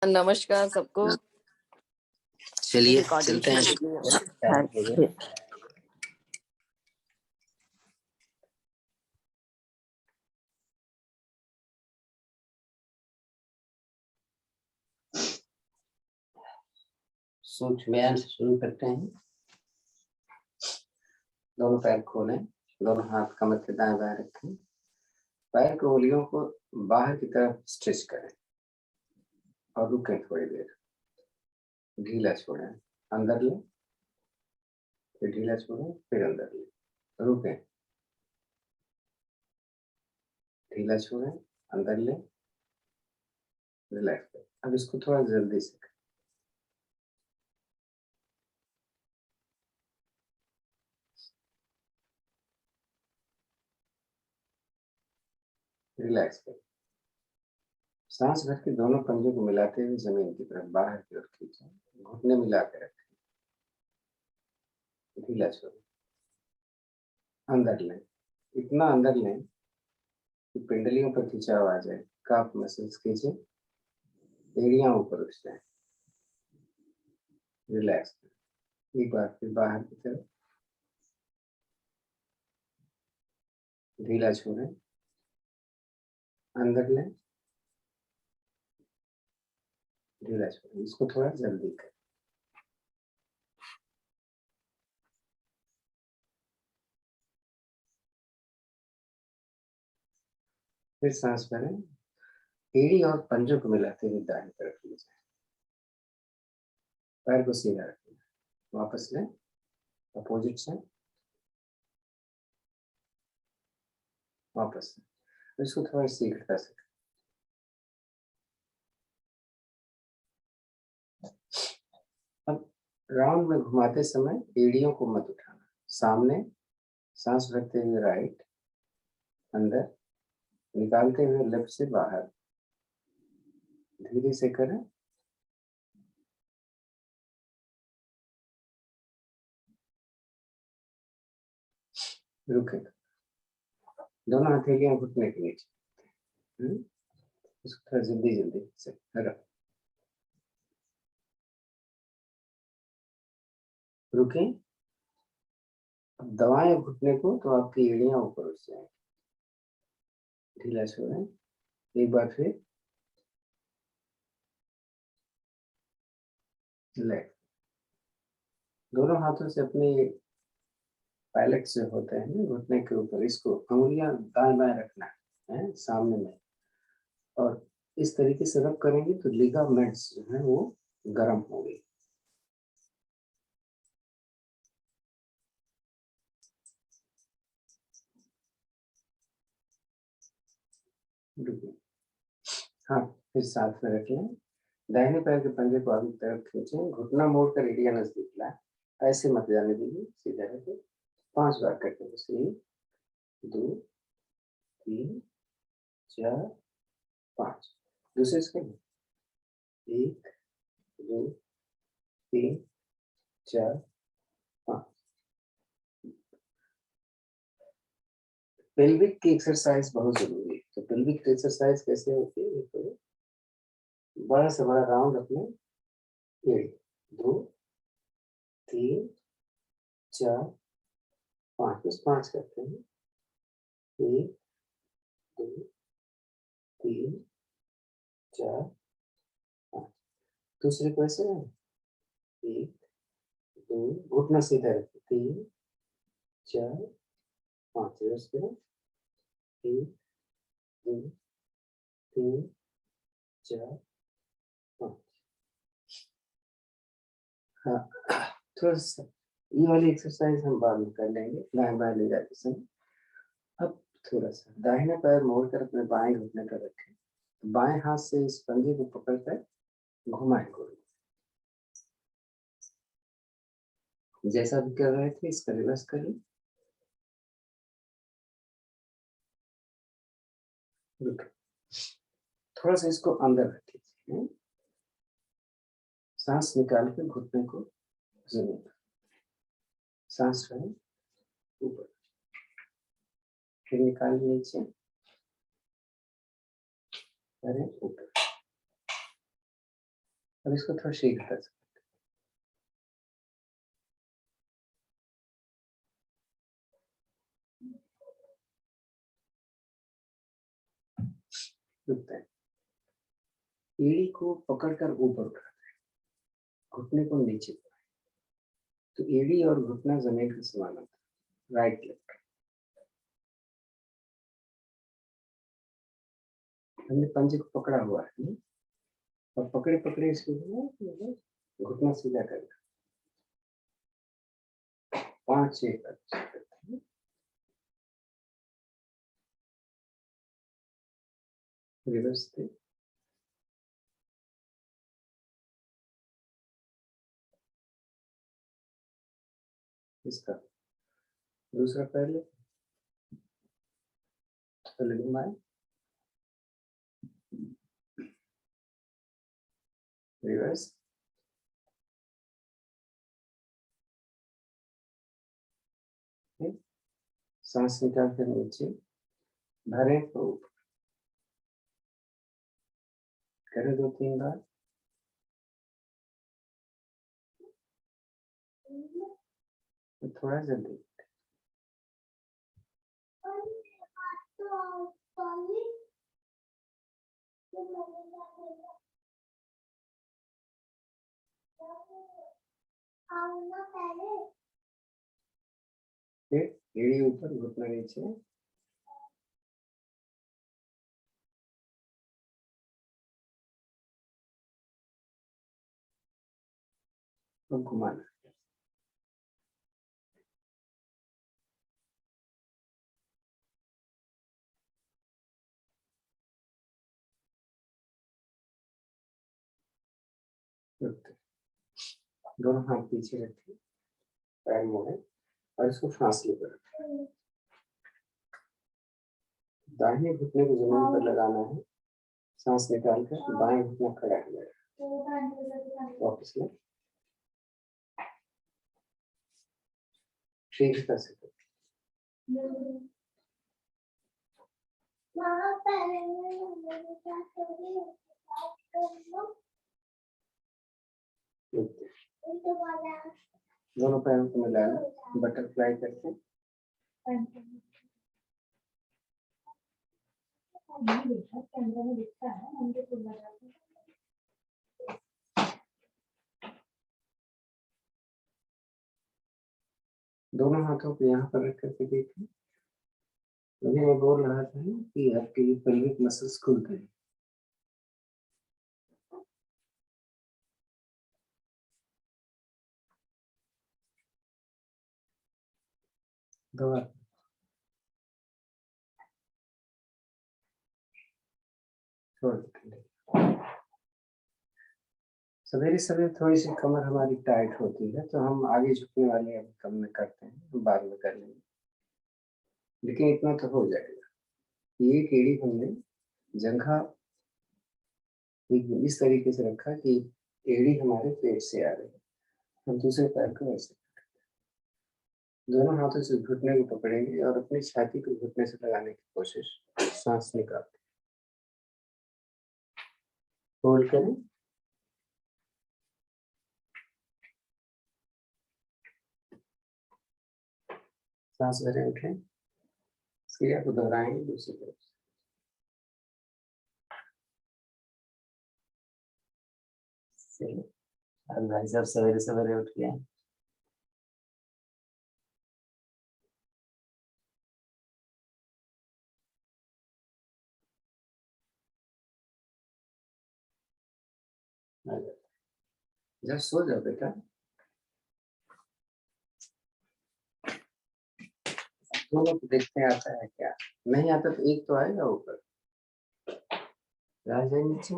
नमस्कार सबको। चलिए रिकॉर्डिंग चलते हैं। शुरू कीजिए। सूक्ष्म व्यायाम से शुरू करते हैं। दोनों पैर खोलें, दोनों हाथ कमर के दाएं बाएं रखें। पैर की उंगलियों को बाहर की तरफ स्ट्रेच करें और रुकें थोड़ी देर। ढीला छोड़ें, अंदर लें, फिर ढीला छोड़ें, फिर अंदर लें, रुकें, ढीला छोड़ें, अंदर लें, रिलैक्स करें। अब इसको थोड़ा जल्दी से करें। रिलैक्स करें। सांस भर के दोनों पंजों को मिलाते हुए जमीन की तरफ बाहर की ओर खींचें, घुटने मिला के रखें, ढीला छोड़ें, अंदर लें, इतना अंदर लें कि पिंडलियों पर खिंचाव आ जाए। काफ मसल्स खींचे, एड़ियां ऊपर उठ जाए। रिलैक्स करें। एक बार फिर बाहर की तरफ, ढीला छोड़ें, अंदर लें, ढीला छोड़ें। इसको थोड़ा जल्दी करें। फिर सांस भरें, एड़ी और पंजों को मिलाते हुए दाहिनी तरफ ले जाएं। पैर को सीधा रखें, वापस लें, अपोजिट से वापस लें। इसको थोड़ा सीखता से। अब राउंड में घुमाते समय एड़ियों को मत उठाना। सामने सांस भरते हुए राइट, अंदर, निकालते हुए लेफ्ट से बाहर। धीरे से करें। रुके, दोनों हथेलियां घुटने के नीचे। इसको थोड़ा जल्दी जल्दी से रख। रुके। अब दबाएं घुटने को तो आपकी एड़ियां ऊपर उठ जाएंगी। ढीला छोड़ें। एक बार फिर लेफ्ट। दोनों हाथों से अपने पैलेट्स जो होते हैं घुटने के ऊपर, इसको अंगुलियां दाएं बाएं रखना है सामने में, और इस तरीके से रब करेंगे तो लिगामेंट्स जो है वो गर्म होंगे। हाँ, फिर साथ में रख लें। दाहिने पैर के पंजे को आगे की तरफ खींचें, घुटना मोड़कर एड़ियां नजदीक लाएं। ऐसे मत जाने दीजिए, सीधा रखें। 5 बार करते हैं। 1 2 3 4 5। दूसरे से 1 2 3 4 5। पेल्विक की एक्सरसाइज बहुत जरूरी है। तो पेल्विक एक्सरसाइज कैसे होती है? तो बड़ा से बड़ा राउंड अपने 1 2 3 4 5, बस 5 करते हैं। 1 2 3 4 5। दूसरे को ऐसे 1 2, घुटना सीधा रखें, 3 4 5। रिवर्स करें, 1 2 3 4 5। हाँ, थोड़ा सा ये वाली एक्सरसाइज हम बाद में कर लेंगे दाएं बाएं ले जाते समय। अब थोड़ा सा दाहिना पैर मोड़कर अपने बाएं घुटने पर रखें। बाएं हाथ से इस पंजे को पकड़कर घुमाएं गोल। जैसा भी कर रहे थे इसका रिवर्स करें। थोड़ा सा इसको अंदर रखिए। सांस निकाल के घुटने को जमीन पर, सांस लें ऊपर, फिर निकाल नीचे, करें ऊपर। अब इसको थोड़ा शीघ्रता से रुकते हैं। एड़ी को पकड़कर ऊपर उठाते हैं, घुटने को नीचे, तो एड़ी और घुटना जमीन के समान होता है, राइट लेफ्ट। हमने पंजे को पकड़ा हुआ है और पकड़े पकड़े इसको घुटना सीधा करना, 5-6 रिवर्स थे। इसका दूसरा पहले घुमाए, रिवर्स, सांस निकाल कर नीचे, भरे तो करें 2-3 बार, तो थोड़ा जल्दी। फिर एड़ी ऊपर घुटना नीचे, और घुमाना। दोनों हाथ पीछे रखें, पैर मोड़े और इसको फांसले पर रखें। दाहिने घुटने को जमीन पर लगाना है, सांस निकाल कर बाएं घुटना खड़ा है, वापस ले, शीघ्रता से दोनों पैरों को मिलाना, बटरफ्लाई करके दोनों हाथों को यहाँ पर रख करके देखिए। अभी मैं बोल रहा था कि आपके ये पेल्विक मसल्स खुलते हैं। दो सवेरे सवेरे थोड़ी सी कमर हमारी टाइट होती है, तो हम आगे झुकने वाले अभी कम में करते हैं, बाद में कर लेंगे, लेकिन इतना तो हो जाएगा। ये एड़ी हमने जंघा इस तरीके से रखा कि एड़ी हमारे पेट से आ रही है। हम दूसरे पैर को ऐसे दोनों हाथों से घुटने को पकड़ेंगे और अपनी छाती को घुटने से लगाने की कोशिश, सांस निकालते होल्ड करें, सांस भरें, उठें, क्रिया को दोहराएंगे दूसरी तरफ से। अब भाई साहब सवेरे सवेरे उठ गए, जब सो जाओ बेटा, दोनों को देखते हैं आता है क्या, नहीं आता तो एक तो आएगा ऊपर, रह जाए नीचे,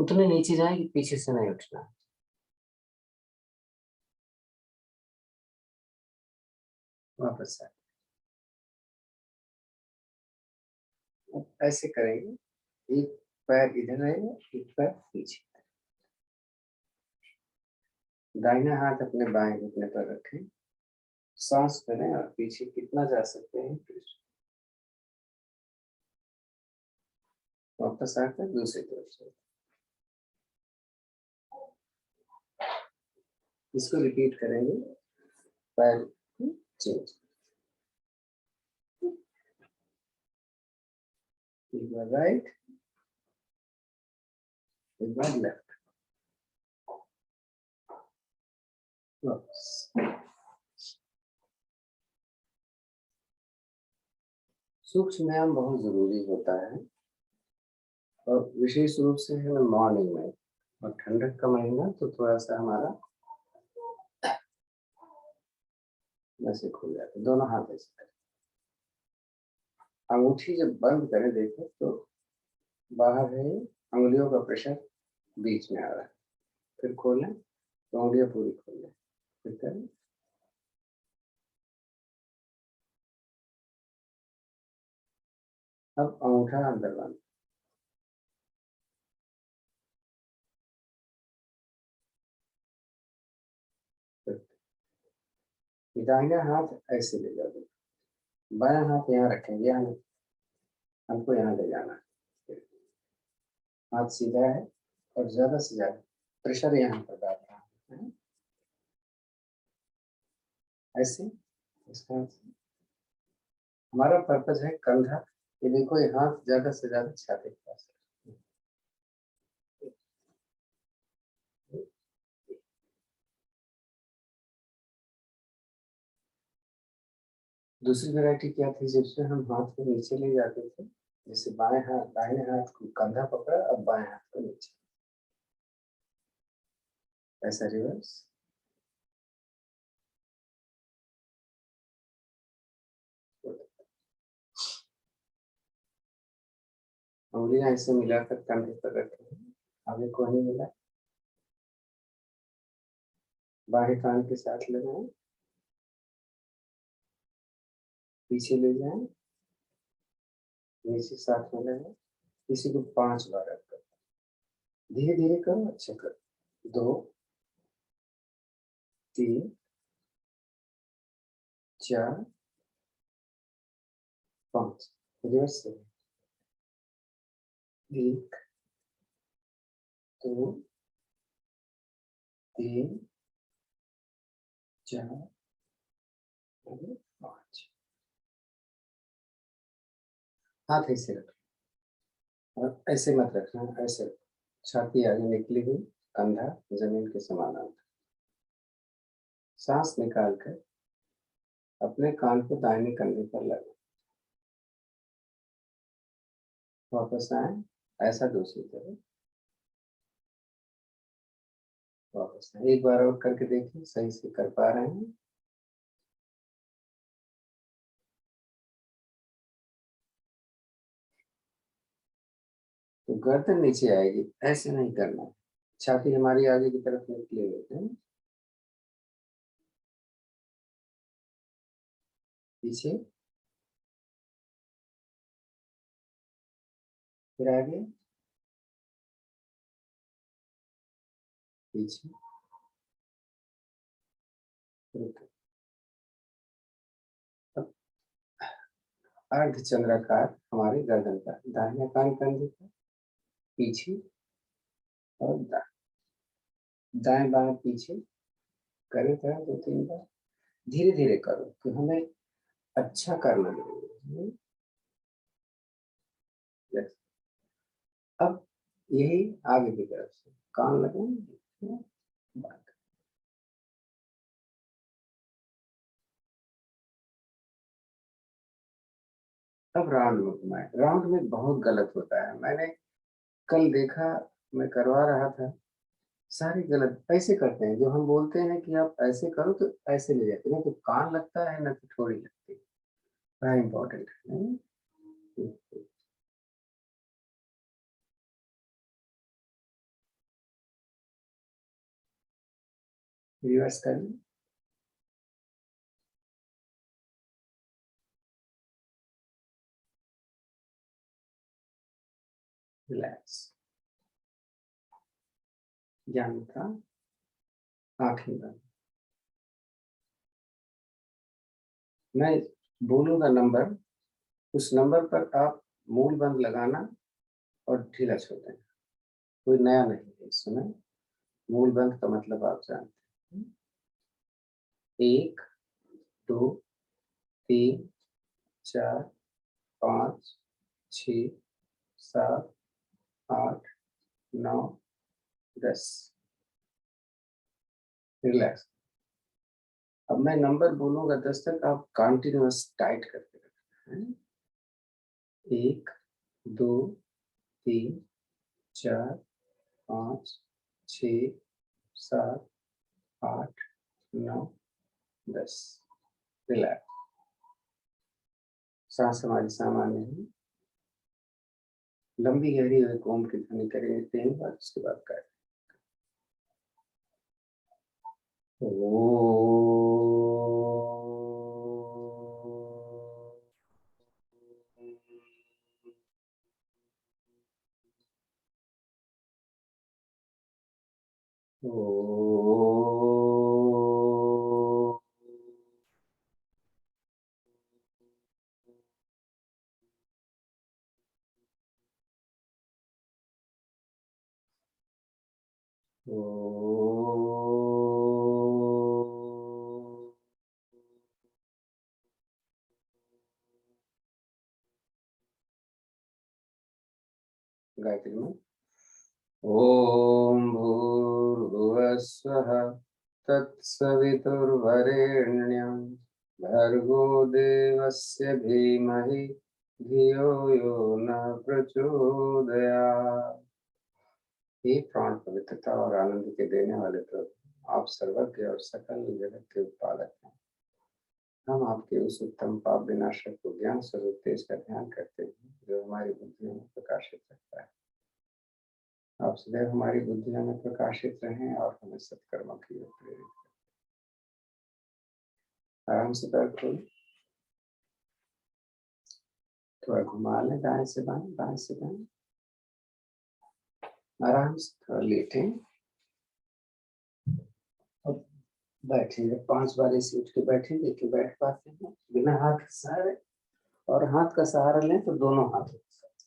उतने नीचे जाए कि पीछे से नहीं उठना। वापस आए, ऐसे करेंगे, एक पैर इधर रहेगा, एक पैर पीछे, दाहिना हाथ अपने बाएं घुटने पर रखें, सांस करें और पीछे कितना जा सकते हैं वापस आकर दूसरी तरफ से, इसको रिपीट करेंगे। पैर चेंज, एक बार राइट, एक बार लेफ्ट, वापस। सूक्ष्म व्यायाम बहुत जरूरी होता है और विशेष रूप से है मॉर्निंग में, और ठंडक का महीना तो थोड़ा सा हमारा ऐसे खुल जाता है। दोनों हाथ ऐसे करें, अंगूठी जब बंद करें देखें तो बाहर है, अंगुलियों का प्रेशर बीच में आ रहा है। फिर खोलें तो उंगलियां पूरी खोल लें, फिर करें। अब अंगूठा अंदर बंद, दाहिना हाथ ऐसे ले जाओ, बायां हाथ यहाँ रखेंगे, यहाँ नहीं, हमको यहाँ ले जाना है। हाथ सीधा है और ज्यादा से ज्यादा प्रेशर यहाँ पर डाल रहा है, ऐसे। इसका हमारा पर्पज है कंधा, ये देखो ये हाथ ज्यादा से ज्यादा छाती के पास। दूसरी वैरायटी क्या थी, जिसमें हम हाथ को नीचे ले जाते थे, जैसे बाएं हाथ, दाहिने हाथ को कंधा पकड़ा, अब बाएं हाथ को नीचे, ऐसा रिवर्स। उंगलियां ऐसे मिलाकर कंधे पर रखें, आगे को नहीं मिला, बाएं कान के साथ लगाएं, पीछे ले जाएं, नीचे साथ में लगाएं। इसी को 5 बार रख कर धीरे धीरे करो, अच्छा करो। 2 3 4 5, रिवर्स से 1 2 3 4 और 5। हाथ ऐसे रखो और ऐसे मत रखना, ऐसे रखो। छाती आगे निकली हुई, कंधा जमीन के समानांतर। सांस निकाल कर अपने कान को दाहिने कंधे पर लगाओ, वापस आए, ऐसा दूसरी तरफ, वापस आए। एक बार और करके देखिए, सही से कर पा रहे हैं। तो गर्दन नीचे आएगी, ऐसे नहीं करना, छाती हमारी आगे की तरफ निकली हुई है, पीछे, फिर आगे, पीछे, रुको। अब अर्ध चंद्राकार हमारे गर्दन का, दाहिना कान कंधे पर, पीछे और दाएं बाएं पीछे, करे था 2-3 बार। धीरे धीरे करो कि हमें अच्छा करना है। अब यही आगे की तरफ से कान लगाएंगे, अब राउंड में घुमाए। राउंड में बहुत गलत होता है, मैंने कल देखा, मैं करवा रहा था, सारे गलत ऐसे करते हैं। जो हम बोलते हैं कि आप ऐसे करो तो ऐसे ले जाते हैं, तो कान लगता है ना, तो थोड़ी लगती है। बड़ा इम्पोर्टेंट है। रिवर्स करें, रिलैक्स, ज्ञान का आंखें बंद। मैं बोलूंगा नंबर, उस नंबर पर आप मूल बंद लगाना और ढीला छोड़ देना, कोई नया नहीं है इसमें। मूल बंध का मतलब आप जानते हैं, 1 2 3 4 5 6 7 8 9 10। रिलैक्स। अब मैं नंबर बोलूंगा 10 तक, आप कंटिन्यूअस टाइट करके रखना है। 1 2 3 4 5 6 7 8 9 10। रिलैक्स। सांस हमारी सामान्य है। लंबी गहरी हुई ओम की ध्वनि करेंगे 3 बार, उसके बाद कर गायत्री में ओम भूर्भुवस्सुः तत्सवितुर्वरेण्यं भर्गो देवस्य धीमहि धियो यो न प्रचोदयात्। हे प्राण पवित्रता और आनंद के देने वाले प्रभु, आप सर्वज्ञ और सकल जगत के उत्पादक हैं। हम आपके उस उत्तम पाप विनाशक को ज्ञान स्वरूप तेज का ध्यान करते हैं, जो हमारी बुद्धियों में प्रकाशित रखता है। आप सदैव हमारी बुद्धियों में प्रकाशित रहें और हमें सत्कर्मों की ओर प्रेरित करें। आराम से पैर खोलें, थोड़ा घुमा लें दाएं से बाएं, बाएं से दाएं। आराम से थोड़ा लेटें और बैठेंगे। 5 बार ऐसे उठ के बैठेंगे कि बैठ पाते हैं बिना हाथ के सहारे, और हाथ का सहारा लें तो दोनों हाथों के साथ।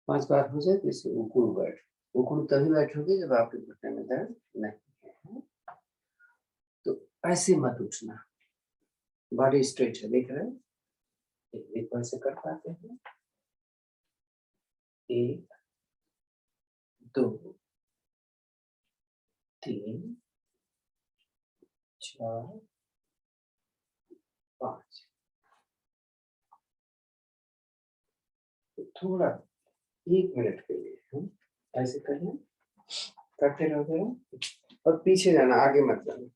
5 बार हो जाए तो इसे उकुड़ बैठ। उकुड़ तभी बैठोगे जब आपके घुटने में दर्द नहीं है। तो ऐसे मत उठना, बॉडी स्ट्रेच है, देख रहे हैं? एक बार से कर पाते हैं। 1 2 3 4 5। थोड़ा 1 मिनट के लिए हम ऐसे करें, करते रहोगे और पीछे जाना, आगे मत जाना।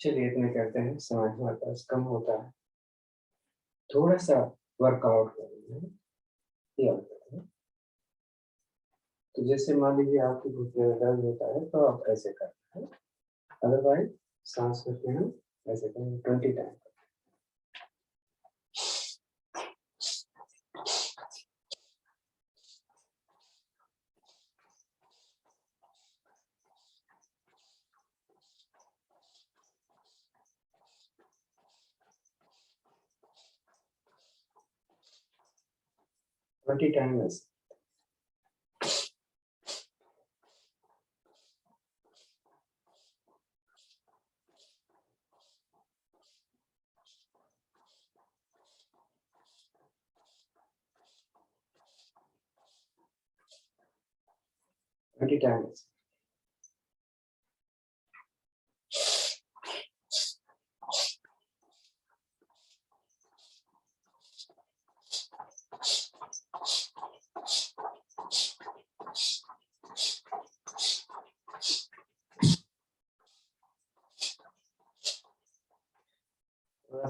चलिए इतने करते हैं, समय हमारे पास कम होता है, थोड़ा सा वर्कआउट करेंगे। तो जैसे मान लीजिए आपके घुटने में दर्द होता है तो आप ऐसे करते हैं, अदरवाइज सांस करते हैं ऐसे करेंगे 20 टाइम। ट्वेंटी टाइम ऐसे। ट्वेंटी टाइम ऐसे।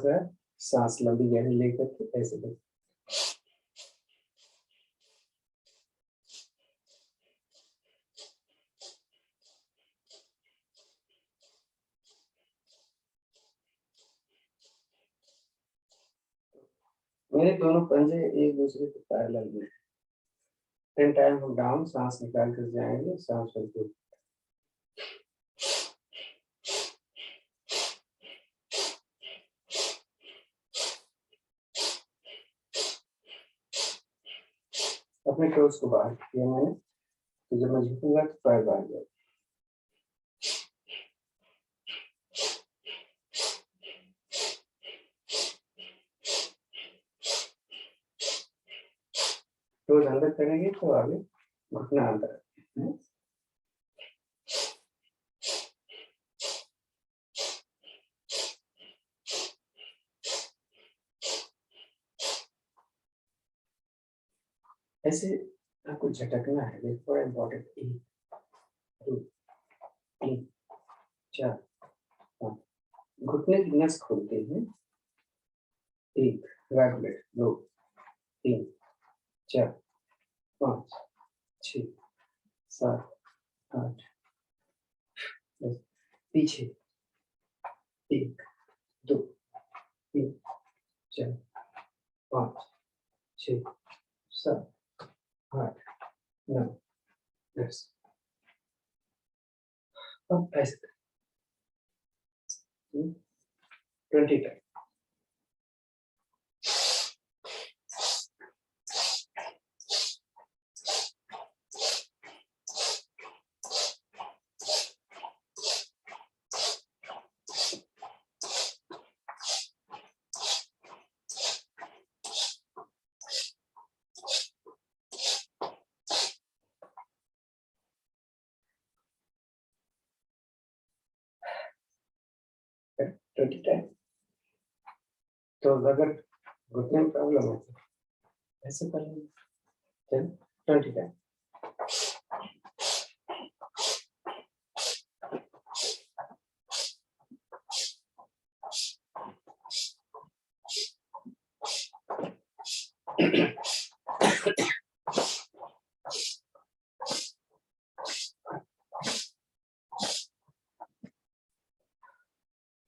थोड़ा सा सांस लंबी गहरी लेकर के ऐसे लें। मेरे दोनों पंजे एक दूसरे के पैरेलल में। 10 टाइम हम डाउन सांस निकाल कर जाएंगे, सांस बिल्कुल अपने टोस को बाहर किया मैंने, तो जब मैं झुकूंगा तो पैर बाहर जाए। टोस अंदर करेंगे तो आगे घुटना अंदर। ऐसे आपको झटकना है, ये थोड़ा इम्पोर्टेंट। 1 2 3 4 5 घुटने की नस खोलते हैं। 1 राइट लेग, 2 3 4 5 6 7 8 10 पीछे 1 2 3 4 5 6 7 8 9 10। अब ऐसे 20 टाइम। तो अगर घुटने में प्रॉब्लम है तो ऐसे कर लेंगे। 20 टाइम।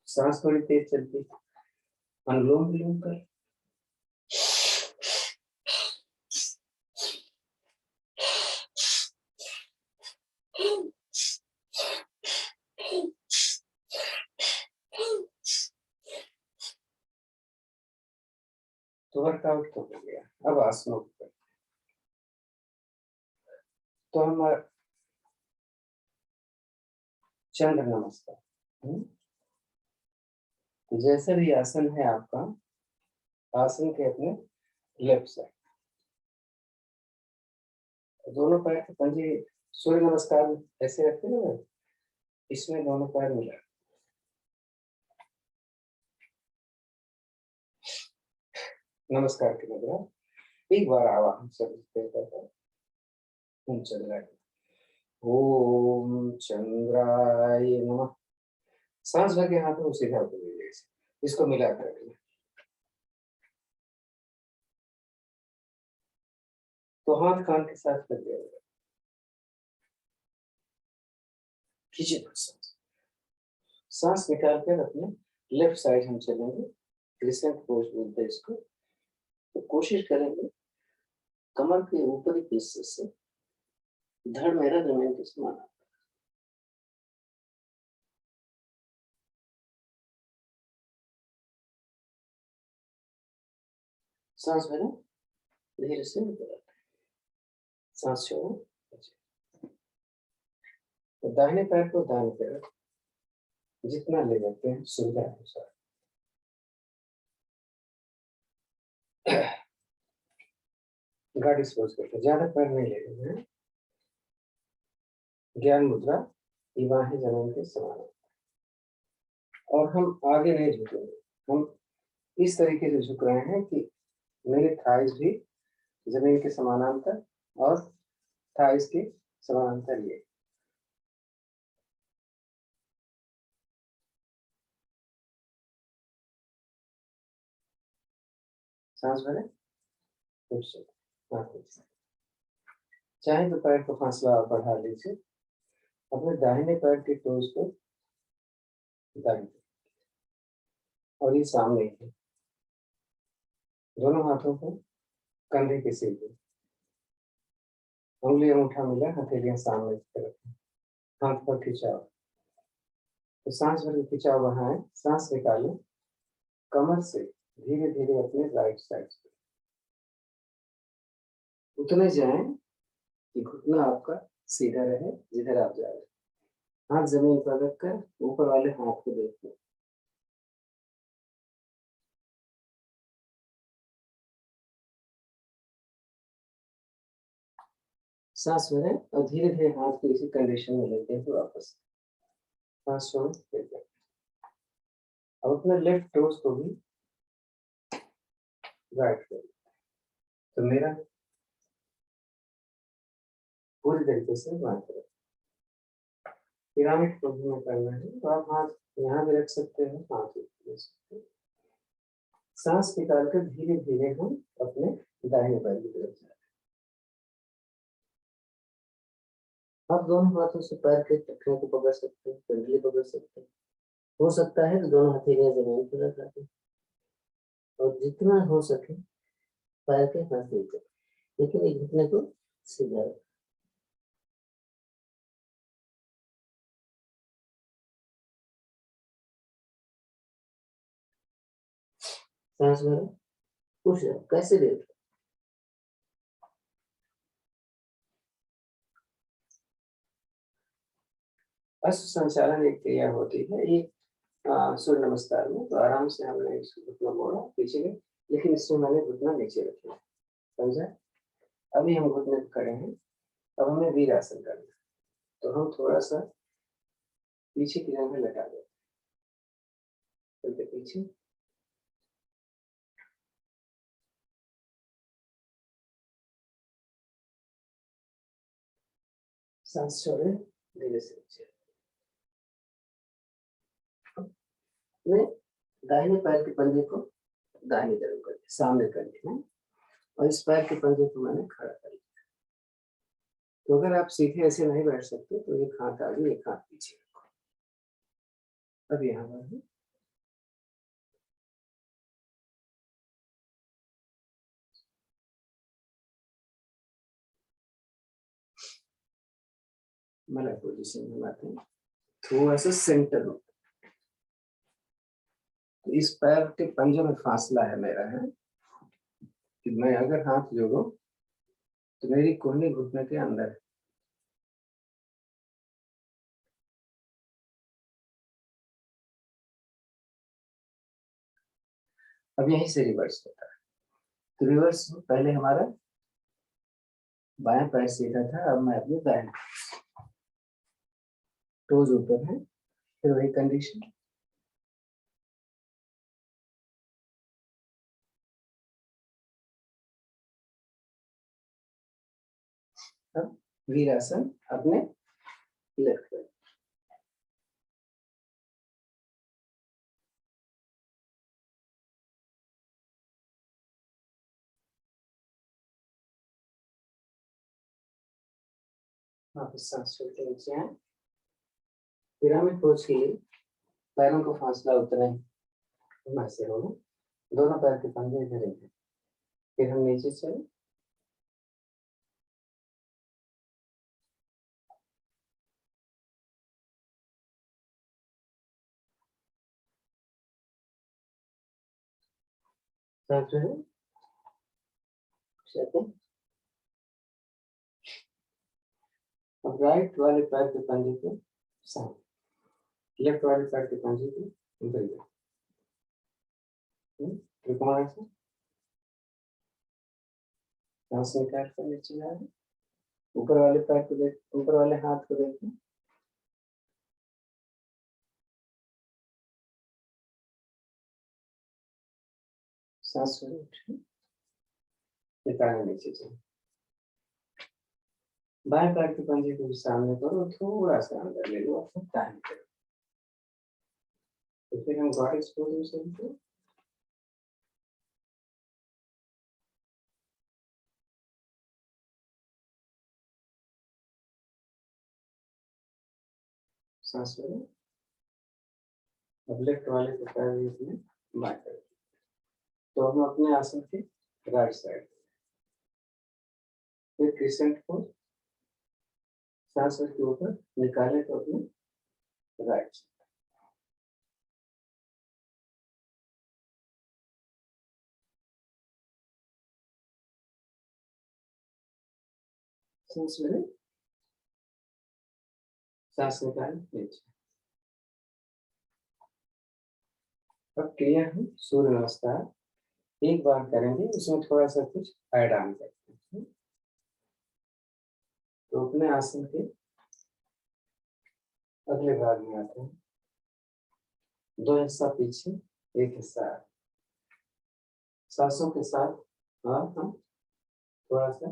सांस थोड़ी तेज चलती, अनुलोम विलोम कर। तो वर्कआउट तो हो गया, अब आसनों पर। तो हम चंद्र नमस्कार। तो जैसा भी आसन है आपका, आसन के अपने लेफ्ट साइड दोनों पैर के पंजे, सूर्य नमस्कार ऐसे रखते हैं ना, इसमें दोनों पैर मिला। नमस्कार के मतलब एक बार आवाहन सब चंद्राय, ओम चंद्राय नमः। सांस भर के हाथों को सीधा ऊपर ले लीजिए, इसको मिला कर रखना। तो हाथ कान के साथ कर दिया, खींचे सांस। सांस निकाल कर अपने लेफ्ट साइड हम चलेंगे, क्रिसेंट पोज बोलते हैं इसको। तो कोशिश करेंगे कमर के ऊपरी हिस्से से धड़ मेरा जमीन के समान। सांस भरें, धीरे से निकल, सांस छोड़ो। तो दाहिने पैर को दाहिने पैर जितना ले जाते हैं सुविधा अनुसार। गाड़ी डिस्पोज करते, ज्यादा पैर नहीं ले रहे हैं। ज्ञान मुद्रा, बाहें जमीन के समान, और हम आगे नहीं झुकेंगे। हम इस तरीके से झुक रहे हैं कि मेरे थाइस भी जमीन के समानांतर और थाइस के समानांतर ये। सांस भरे, चाहे तो पैर का फासला बढ़ा लीजिए, अपने दाहिने पैर के टोज को दाहिने और ये सामने है, दोनों हाथों को कंधे के सीधे, उंगली अंगूठा मिला, हथेलियां सामने की तरफ, हाथ पर खिंचाव। तो सांस भर के खिंचाव बढ़ाएं, सांस निकालें, कमर से धीरे धीरे अपने राइट साइड पे उतने जाएं कि घुटना आपका सीधा रहे जिधर आप जा रहे हैं। हाथ जमीन पर रखकर ऊपर वाले हाथ को देखें। सांस भरें और धीरे धीरे हाथ को इसी कंडीशन में लेते हैं वापस। सांस छोड़ें। अब अपने लेफ्ट टोज को भी राइट करें। तो मेरा पूरी तरीके से बाएं तरफ पिरामिड पोज में करना है। तो आप हाथ यहाँ भी रख सकते हैं, हाथ ले सकते हैं। सांस निकालकर धीरे धीरे हम अपने दाहिने पैर की तरफ जाए। आप दोनों हाथों से पैर के टखने को पकड़ सकते हैं, कंडली पकड़ सकते हैं। हो सकता है तो दोनों हथेलियां जमीन पर रख दें और जितना हो सके पैर के हाथ नीचे, लेकिन एक घुटने को सीधा रखें। सांस भरें, खुश रहो, कैसे भी अश्व संचालन एक क्रिया होती है। ये सूर्य नमस्कार में तो आराम से हमने घुटना मोड़ा पीछे में, लेकिन इसमें मैंने घुटना नीचे रखा, समझा। अभी हम घुटने पर खड़े हैं, अब हमें वीरासन करना है। तो हम थोड़ा सा पीछे की जगह लगा देते, चलते पीछे, सांस छोड़े, धीरे से नीचे। दाहिने पैर के पंजे को दाहिनी तरफ कर सामने कर लेना और इस पैर के पंजे को मैंने खड़ा कर लिया। तो अगर आप सीधे ऐसे नहीं बैठ सकते तो एक हाथ आगे एक हाथ पीछे रखो। अब यहाँ पर मलाई पोजीशन में आते हैं, थोड़ा सा सेंटर में। तो इस पैर के पंजों में फासला है मेरा है कि मैं अगर हाथ जोड़ूं तो मेरी कोहनी घुटने के अंदर है। अब यहीं से रिवर्स होता है। तो रिवर्स पहले हमारा बायां पैर सीधा था, अब मैं अपने दाएं टोज ऊपर है, फिर वही कंडीशन। अब वीरासन अपने लेफ्ट पैर। वापस सांस छोड़ते नीचे आए। पिरामिड पोज के लिए पैरों को फासला उतना ही ऐसे होगा, दोनों पैर के पंजे इधर हैं। फिर हम नीचे चले, सांस है अब राइट वाले पैर के पंजे को सामने, लेफ्ट वाले पैर के पंजे को इधर जाए। त्रिकोण से सांस निकाल कर नीचे जा रहे, ऊपर वाले पैर को देख, ऊपर वाले हाथ को देखें, सांस निकालने नीचे जाए। बाएं पैर के पंजे को भी सामने करो, थोड़ा सा अंदर ले लो अपने दाहिने तरफ। तो फिर हम गॉड एक्सपोजिंग से सांस लें। अब लेफ्ट वाले को पैर इसमें बाएं तरफ। तो हम अपने आसन के राइट साइड, फिर क्रिसेंट को सांस के ऊपर निकालें तो अपने राइट साइड। सांस लें, सांस निकालें नीचे। अब क्लियर है सूर्य नमस्कार। एक बार करेंगे, उसमें थोड़ा सा कुछ ऐड ऑन करते हैं। तो अपने आसन के अगले भाग में आते हैं। दो हिस्सा पीछे, एक हिस्सा सांसों के साथ। और हम थोड़ा सा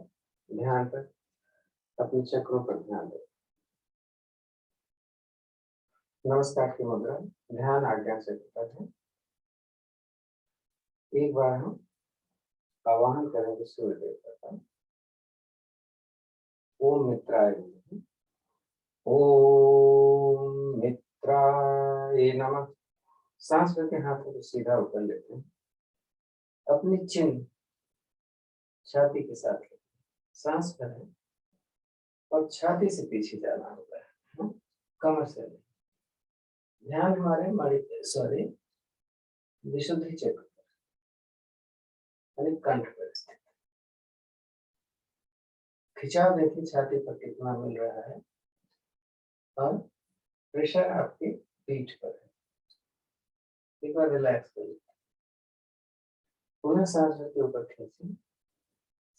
ध्यान पर, अपने चक्रों पर ध्यान दें। नमस्कार की मुद्रा, ध्यान आज्ञा से करते हैं। एक बार हम आवाहन करेंगे सूर्य देवता का। ओम मित्राय नमः। ओम मित्राय नमः। सांस लेके हाथों को सीधा ऊपर लेते हैं। अपनी चिन्ह छाती के साथ लेते हैं। सांस भरें और छाती से पीछे जाना होता है, कमर से नहीं। ध्यान हमारे विशुद्धि चक्र यानी कंठ पर स्थित। खिंचाव देखिए छाती पर कितना मिल रहा है और प्रेशर आपकी पीठ पर है। एक बार रिलैक्स करिए, पुनः सांस के ऊपर खींचें।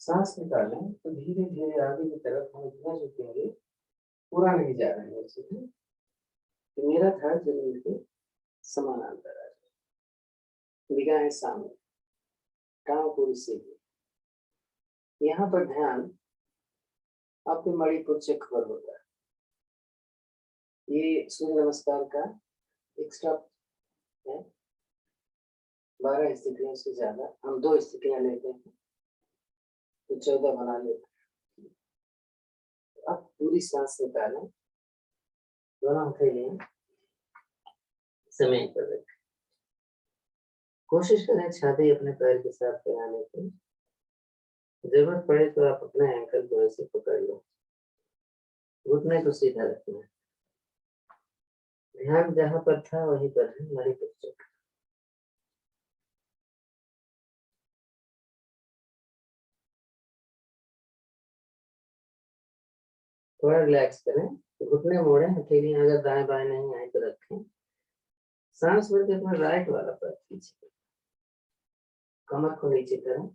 सांस निकालें तो धीरे धीरे आगे की तरफ हम इतना झुकेंगे, पूरा नहीं जा रहे हैं सीधे, तो मेरा था जमीन के समानांतर आ जाए। निगाहें सामने, टांग पूरी सीधी। यहाँ पर ध्यान आपके मणिपुर चक्र पर होता है। ये सूर्य नमस्कार का एक स्टेप है। 12 स्थितियों से ज्यादा हम 2 स्थितियां लेते हैं तो 14 बना लेते हैं। अब पूरी सांस निकालें, दोनों हथेलियां जमीन पर रखें। कोशिश करें छाती अपने पैर के साथ लगाने की। जरूरत पड़े तो आप अपने एंकल को ऐसे पकड़ लो। घुटने को सीधा रखना है। ध्यान जहां पर था वहीं पर है, मणिपुर चक्र। थोड़ा रिलैक्स करें, घुटने मोड़े, हथेलियां अगर दाएं बाएं नहीं आए तो रखें। सांस भर के अपना राइट वाला पैर पीछे, कमर को नीचे करें,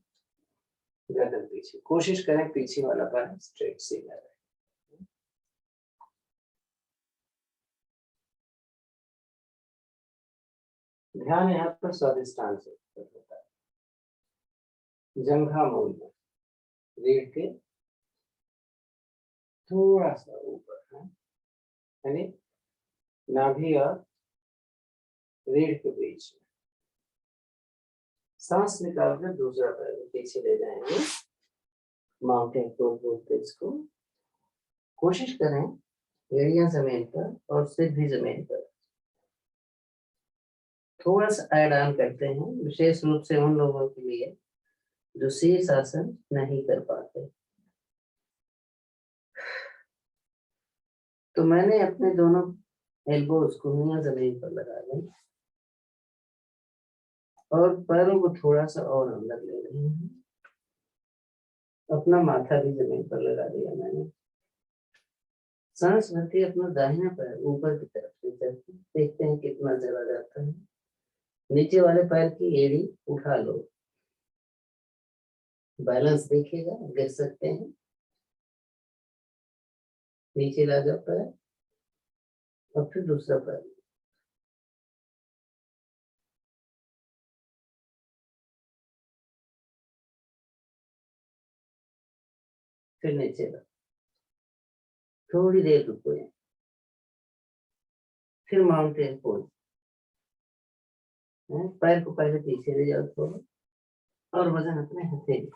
गर्दन पीछे। कोशिश करें पीछे वाला पैर स्ट्रेट सीधा रहे। ध्यान यहाँ पर स्वादिष्टान से होता है। जंघा मूल में रीढ़ के थोड़ा सा ऊपर है, यानी नाभि और रीढ़ के बीच में। सांस निकालकर दूसरा पैर पीछे ले जाएंगे, माउंटेन पोज बोलते हैं इसको। कोशिश करें एड़ियां जमीन पर और सिर भी जमीन पर। थोड़ा सा ऐड ऑन करते हैं, विशेष रूप से उन लोगों के लिए जो शीर्षासन नहीं कर पाते। तो मैंने अपने दोनों एल्बोज को जमीन पर लगा ली और पैरों को थोड़ा सा और अंदर ले रही हूँ। अपना माथा भी जमीन पर लगा दिया मैंने। सांस भरती अपना दाहिना पैर ऊपर की तरफ ले जाते, देखते हैं कितना चला जाता है। नीचे वाले पैर की एड़ी उठा लो, बैलेंस देखिएगा, गिर सकते हैं। नीचे ला जाओ पैर और फिर दूसरा पैर। फिर नीचे ला, थोड़ी देर रुको, फिर माउंटेन पोज। पैर को पहले पीछे ले जाओ थोड़ा और वजन अपने हथेली।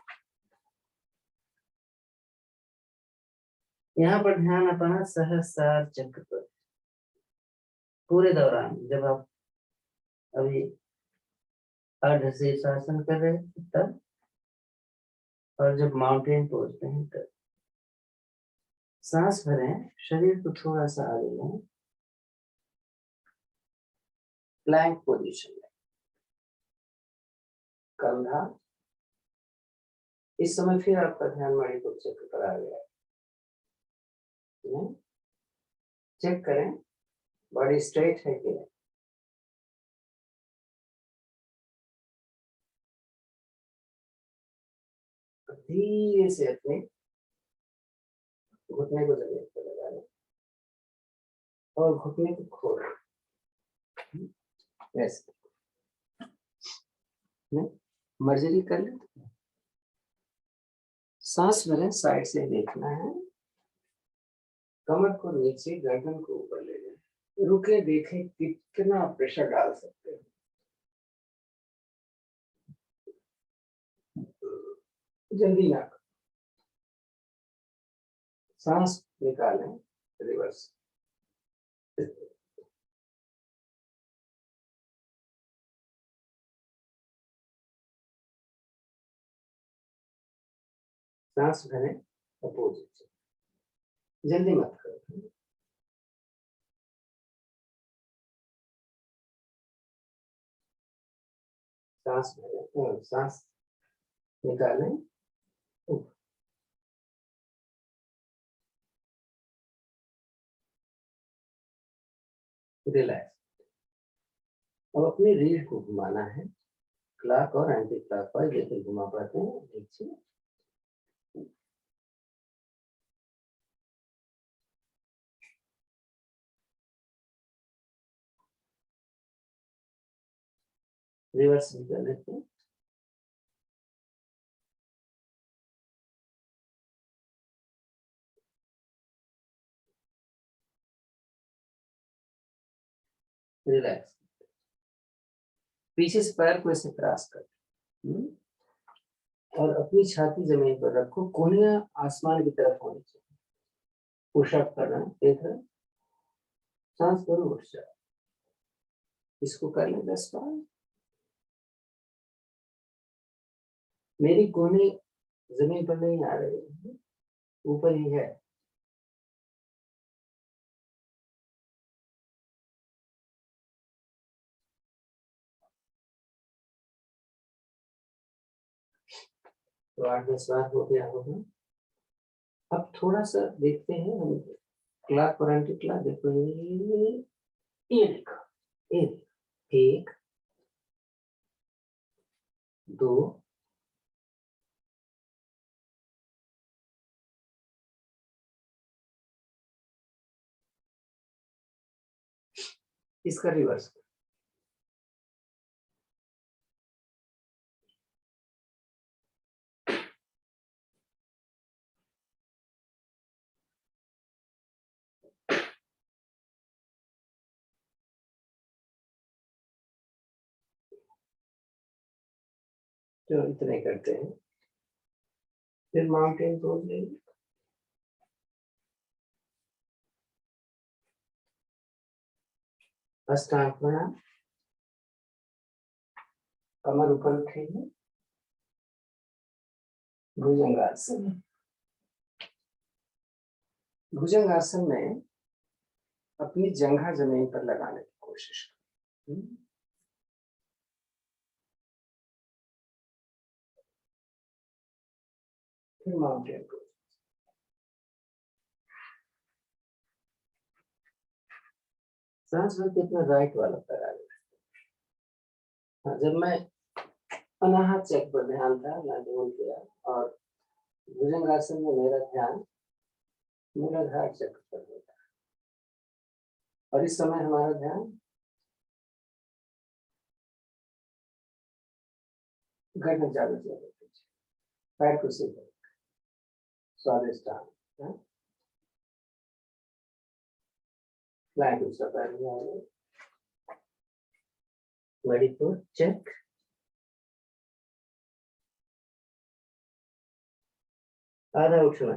यहाँ पर ध्यान अपना सहस्रार चक्र पर। पूरे दौरान जब आप अभी अर्ध शीर्षासन कर रहे हैं तब, और जब माउंटेन पहुंचते हैं तब सांस भरें, शरीर को थोड़ा सा आगे लें, प्लैंक पोजीशन में, कंधा। इस समय फिर आपका ध्यान मणिपुर चक्र पर आ गया है। चेक करें बॉडी स्ट्रेट है कि नहीं। धीरे से अपने घुटने को जमीन पर लगा लें और घुटने को खोलें। ऐसे मर्जरी कर लें। सांस भरें, साइड से देखना है, कमर को नीचे, गर्दन को ऊपर ले लें। रुके, देखें कितना प्रेशर डाल सकते हैं। जल्दी ना, सांस निकालें, रिवर्स। सांस भरें, अपोजिट से, जल्दी मत करो। सांस भरें, सांस निकालें, रिलैक्स। अब अपनी रीढ़ को घुमाना है, क्लॉक और एंटी क्लॉकवाइज जैसे घुमा पाते हैं नीचे। रिवर्स भी कर लेते हैं। रिलैक्स, पीछे से पैर को ऐसे क्रॉस कर, और अपनी छाती जमीन पर रखो, कोहनियां आसमान की तरफ होनी चाहिए। पुशअप करना, देख रहे, सांस करो, उठ जाओ। इसको कर लें 10 बार। मेरी कोहनी जमीन पर नहीं आ रही है, ऊपर ही है। तो 8-10 बार हो गया होगा। अब थोड़ा सा देखते हैं हम, क्लॉक और एंटी क्लॉक देखो। ये देखो, ये 1 2 इसका रिवर्स। तो इतने करते हैं, फिर माउंटेन पोज लेंगे। अष्टांग प्रणाम, कमर ऊपर उठेगी, भुजंगासन। भुजंगासन में अपनी जंघा जमीन पर लगाने की कोशिश करें। फिर माउंटेन पोज। सांस भर के अपना राइट वाला पैर आगे। हाँ, जब मैं अनाहत चेक पर ध्यान था, मैं ध्यान किया, और भुजंगासन में मेरा ध्यान मूलाधार चक्र पर होता है, और इस समय हमारा ध्यान गर्दन ज्यादा ज्यादा पीछे, पैर को सीधा, स्वादिष्टान, प्लैंक उसका पैर में आएगा। मणिपुर चेक, आधा उठना,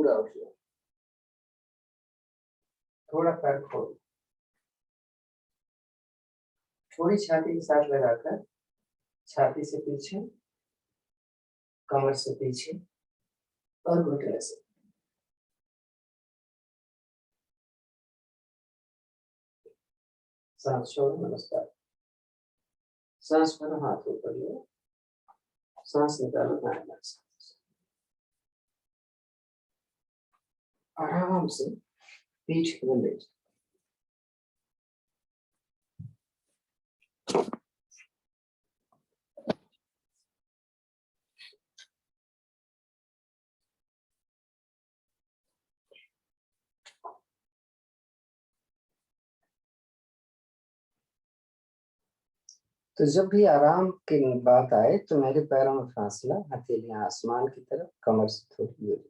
पूरा उठ जाओ, थोड़ा पैर खोल, थोड़ी छाती के साथ लगाकर, छाती से पीछे, कमर से पीछे और घुटने से। सांस छोड़ो, नमस्कार। सांस भरो, हाथ ऊपर लो, सांस निकालो, दाएं से आराम से पीठ को ले जाओ। तो जब भी आराम की बात आए तो मेरे पैरों में फासला, हथेलियां आसमान की तरफ, कमर से थोड़ी दूरी।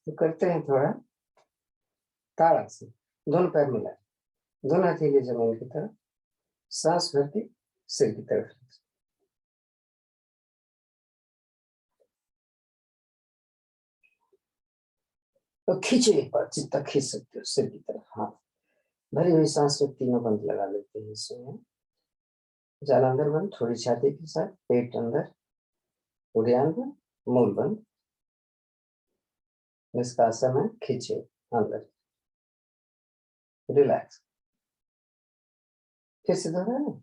तो करते हैं थोड़ा ताड़ासन। दोनों पैर मिला, दोनों हथेली जमीन की तरफ, सांस भर के सिर की तरफ। तो खींचे एक बार, जितना खींच सकते हो सिर की तरफ। हाथ भरी हुई सांस में तीनों बंद लगा लेते हैं। इसमें जाल अंदर बंद, थोड़ी छाती के साथ, पेट अंदर, उड़ान बंद, मूल बंद। निष्कासन है, खींचे अंदर, रिलैक्स। फिर से दोहराना।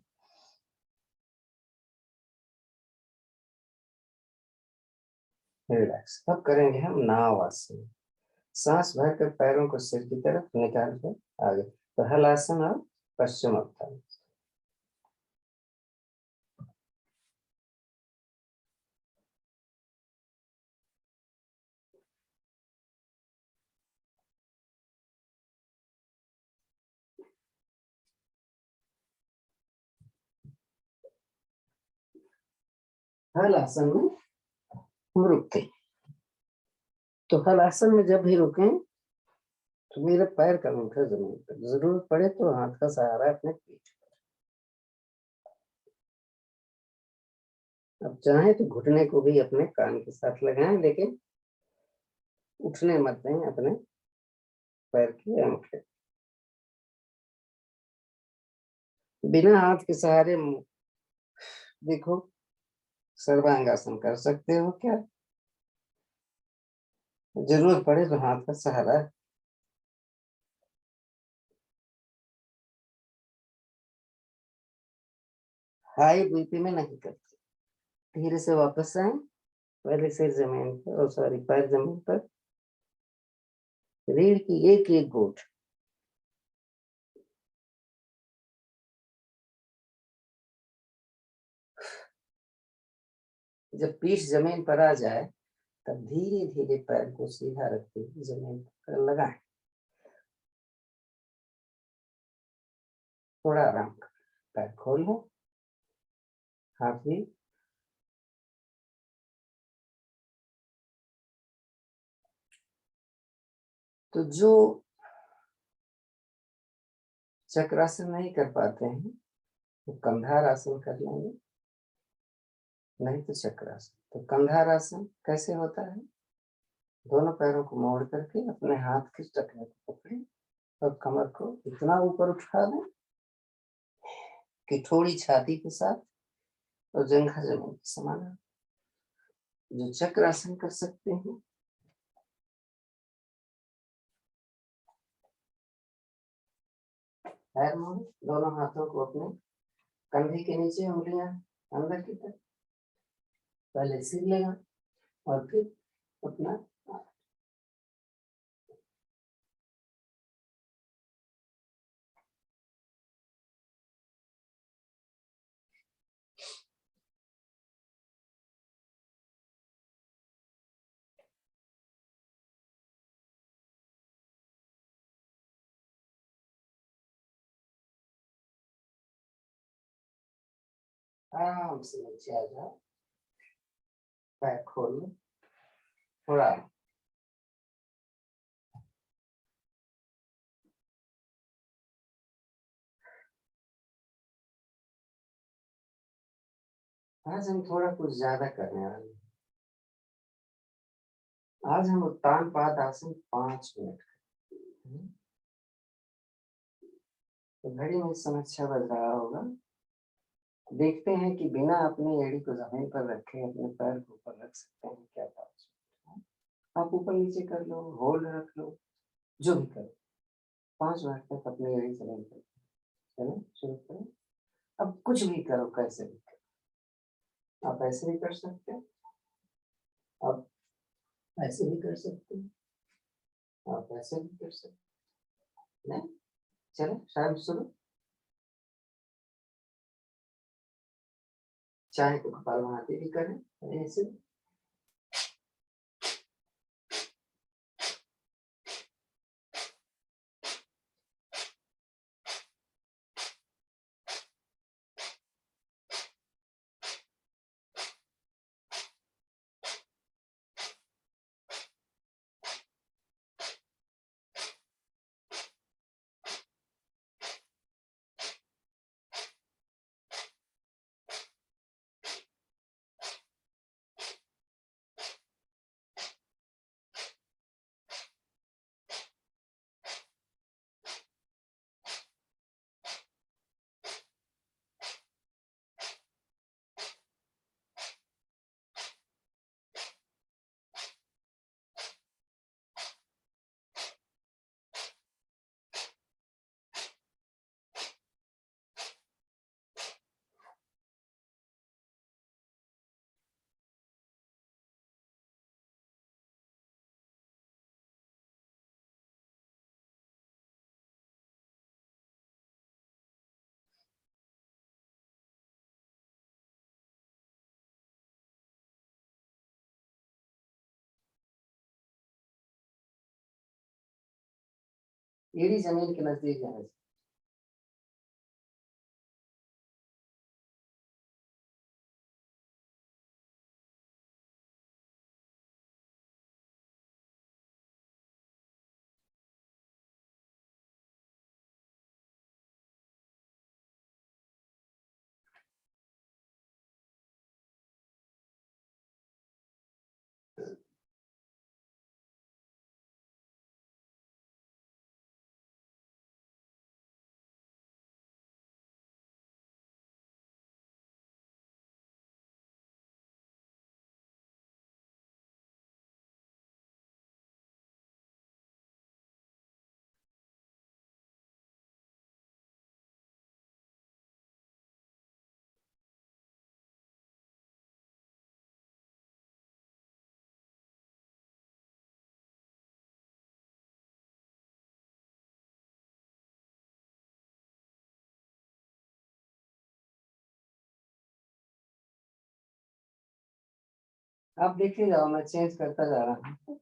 रिलैक्स। अब करेंगे हम नाव आसन। सांस भरकर पैरों को सिर की तरफ निकाल कर आगे। तो हलासन और पश्चिमोत्तान। हलासन में हम रुकते। तो हलासन में जब भी रुकें तो मेरे पैर का अंगूठा जमीन पर, जरूरत पड़े तो हाथ का सहारा अपने पीठ। अब चाहे तो घुटने को भी अपने कान के साथ लगाएं, लेकिन उठने मत दें अपने पैर के अंगूठे। बिना हाथ के सहारे देखो, सर्वांगासन कर सकते हो क्या? जरूरत पड़े तो हाथ का सहारा। हाई बीपी में नहीं करते। धीरे से वापस आए, पहले सिर जमीन पर, और सॉरी पैर जमीन पर, रीढ़ की एक एक गोट। जब पीठ जमीन पर आ जाए तब धीरे धीरे पैर को सीधा रखते हुए जमीन पर लगाएं। थोड़ा आराम कर, पैर खोल लो, हाथ भी। तो जो चक्रासन नहीं कर पाते हैं तो कंधार आसन कर लेंगे, नहीं तो चक्रासन। तो कंधार आसन कैसे होता है? दोनों पैरों को मोड़ करके अपने हाथ के टखने को पकड़े और कमर को इतना ऊपर उठा दें कि थोड़ी छाती के साथ और जंघा जमीन के समान है। जो चक्रासन कर सकते हैं, पैर मोड़, दोनों हाथों को अपने कंधे के नीचे, उंगलियां अंदर की तरफ, पहले सिर लेगा और फिर अपना आराम से नीचे आ जाओ, पैर खोल लो, थोड़ा आज हम थोड़ा कुछ ज्यादा करने वाले हैं। आज हम उत्तान पाद आसन 5 मिनट करेंगे। तो घड़ी में समय 6 बज रहा होगा। देखते हैं कि बिना अपनी एड़ी को जमीन पर रखे अपने पैर को ऊपर रख सकते हैं क्या था। आप ऊपर नीचे कर लो, होल्ड रख लो, जो भी करो। 5 मिनट तक अपनी एड़ी जमीन पर। चलो शुरू करें। अब कुछ भी करो, कैसे भी करो। आप ऐसे भी कर सकते हो, आप ऐसे भी कर सकते हो, आप ऐसे भी कर सकते हो। नहीं, चलो शायद शुरू। चाहे तो कपालभाति भी करें ऐसे। एड़ी जमीन के नजदीक जाना चाहिए। आप देखते जाओ, मैं चेंज करता जा रहा हूँ।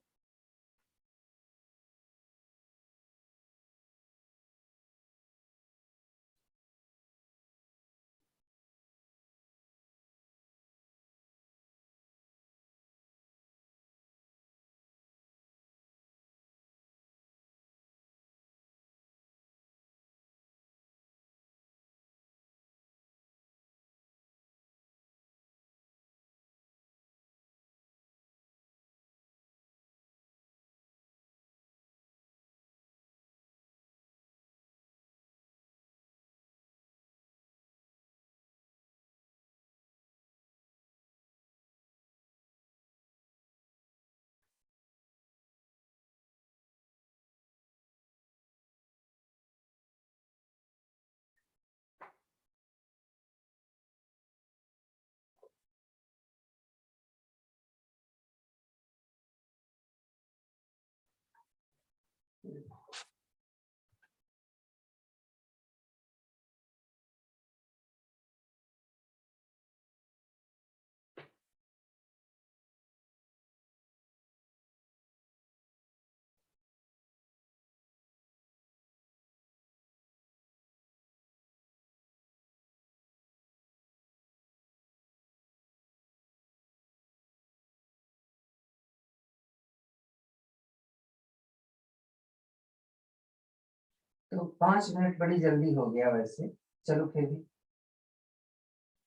तो 5 मिनट बड़ी जल्दी हो गया वैसे। चलो फिर भी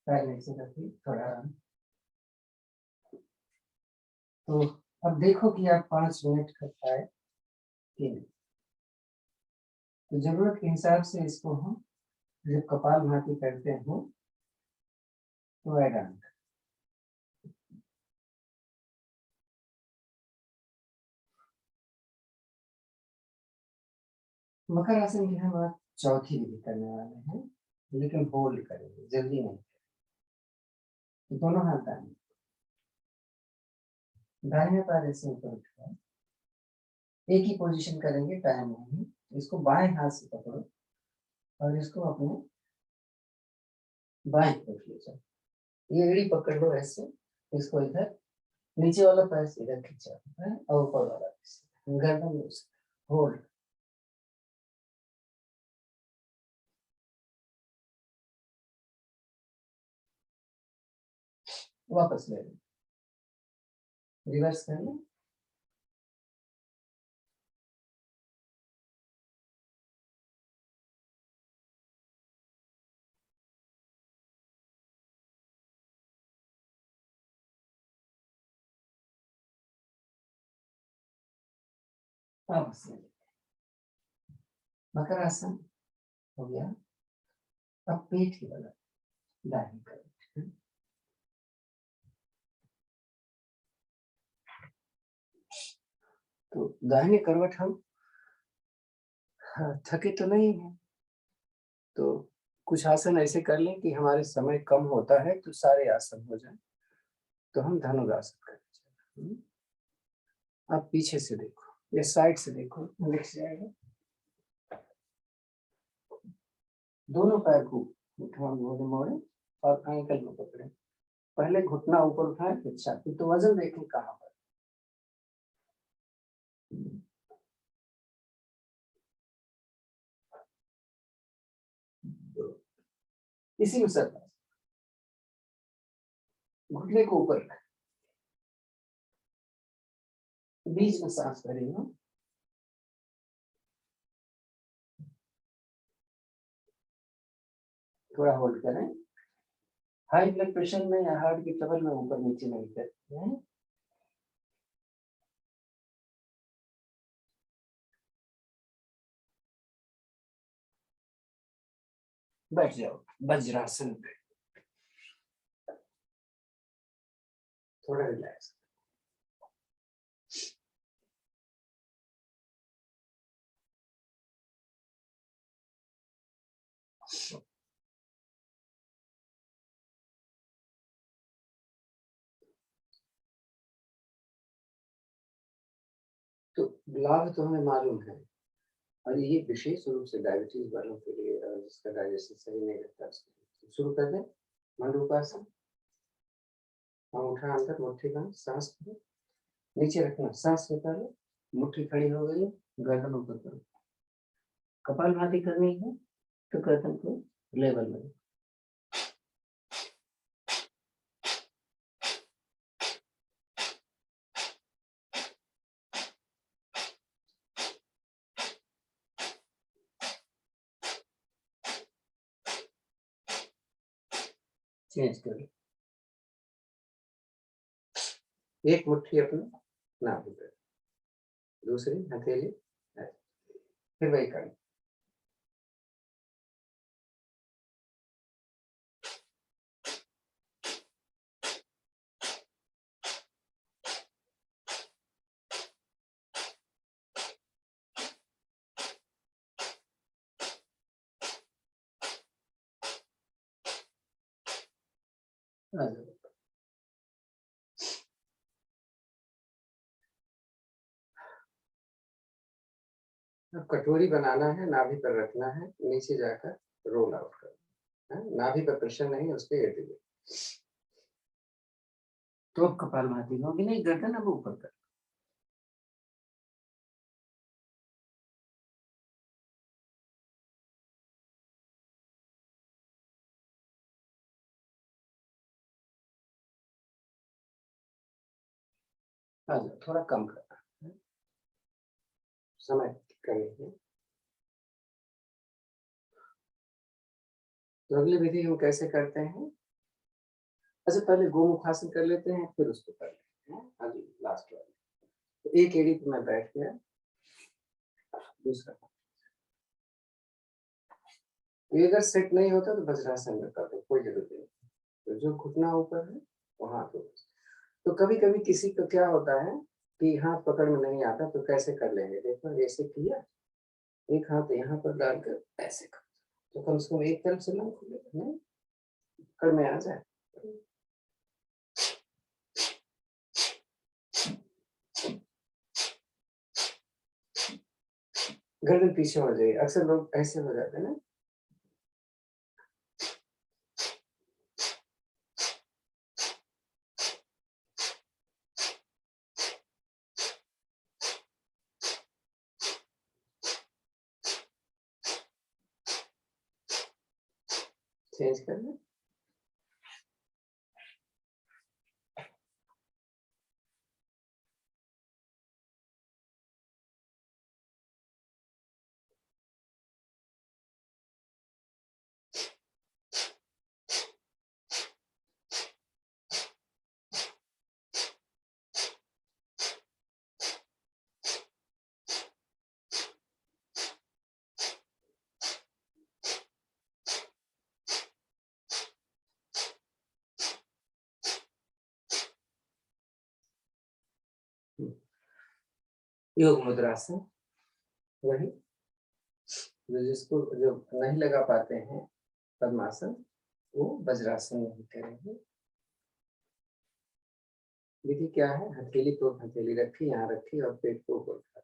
पैर नीचे रखिए, थोड़ा आराम। तो अब देखो कि आप 5 मिनट कर पाए कि नहीं। तो जरूरत के हिसाब से इसको हम जब कपालभाति करते हैं तो आराम। मकर आसन की हम आज चौथी विधि करने वाले हैं, लेकिन होल्ड करेंगे, जल्दी नहीं। तो दोनों हाथ दाहिने, दाहिने पैर ऐसे ऊपर उठाओ, एक ही पोजीशन करेंगे, टाइम नहीं। इसको बाएं हाथ से पकड़ो और इसको अपने बाएं तरफ ले जाओ, ये एड़ी पकड़ लो ऐसे, इसको इधर, नीचे वाला पैर इधर खींचा है और ऊपर वाला गर्दन होल्ड। वापस ले लो, रिवर्स कर लो। वापस ले लो। मकर आसन हो गया। अब पेट की वाला दाहिनी करो। तो दाहिने करवट हम थके तो नहीं है, तो कुछ आसन ऐसे कर लें कि हमारे समय कम होता है तो सारे आसन हो जाए। तो हम धनुरासन करें। आप पीछे से देखो या साइड से देखो, लिख जाएगा। दोनों पैर को मोड़े मोड़े और एंकल को पकड़े। पहले घुटना ऊपर उठाए फिर छाती, तो वजन देखें कहाँ पर। इसी में सर घुटने को ऊपर, बीच में सांस भरेंगे, थोड़ा होल्ड करें। हाई ब्लड प्रेशर में या हार्ट की ट्रबल में ऊपर नीचे नहीं करते हैं। बैठ जाओ वज्रासन पे, थोड़ा रिलैक्स। तो लाभ तो हमें मालूम है, और ये विशेष रूप से डायबिटीज वालों के लिए, जिसका डाइजेशन सही नहीं रहता है। तो शुरू कर दें मंडूकासन। अंगूठा अंदर, मुट्ठी बंद, सांस नीचे रखना, सांस निकालो, मुट्ठी खड़ी हो गई, गर्दन ऊपर करो। कपालभाति करनी है तो गर्दन को लेवल में। चेंज करो, एक मुट्ठी अपने नाभि पर, दूसरी हथेली, फिर वही करना। अब कटोरी बनाना है, नाभि पर रखना है, नीचे जाकर रोल आउट करना है। नाभि पर प्रेशर नहीं, उस पर इर्द गिर्द। तो अब कपालभाति होगी नहीं, गर्दन अब ऊपर कर। थोड़ा कम करना है, समय करनी है। तो अगली विधि हम कैसे करते हैं, अच्छा पहले गोमुखासन कर लेते हैं फिर उसको कर लेते हैं अभी लास्ट वाले। तो एक एड़ी पे मैं बैठ गया, दूसरा ये अगर सेट नहीं होता तो वज्रासन में कर दो, कोई जरूरत नहीं। तो जो घुटना ऊपर है वहां तो कभी कभी किसी को क्या होता है कि हाथ पकड़ में नहीं आता तो कैसे कर लेंगे, देखो ऐसे किया, एक हाथ यहाँ पर डालकर ऐसे कर, तो कम से कम एक तरफ से ना खुले, नहीं पकड़ में आ जाए। गर्दन पीछे हो जाएगी, अक्सर लोग ऐसे हो जाते हैं ना। चेंज कर ले, योग मुद्रासन वही, जो जिसको जो नहीं लगा पाते हैं पद्मासन वो वज्रासन नहीं करेंगे। विधि क्या है, हथेली को हथेली रखी, यहाँ रखी और पेट को ऊपर उठा,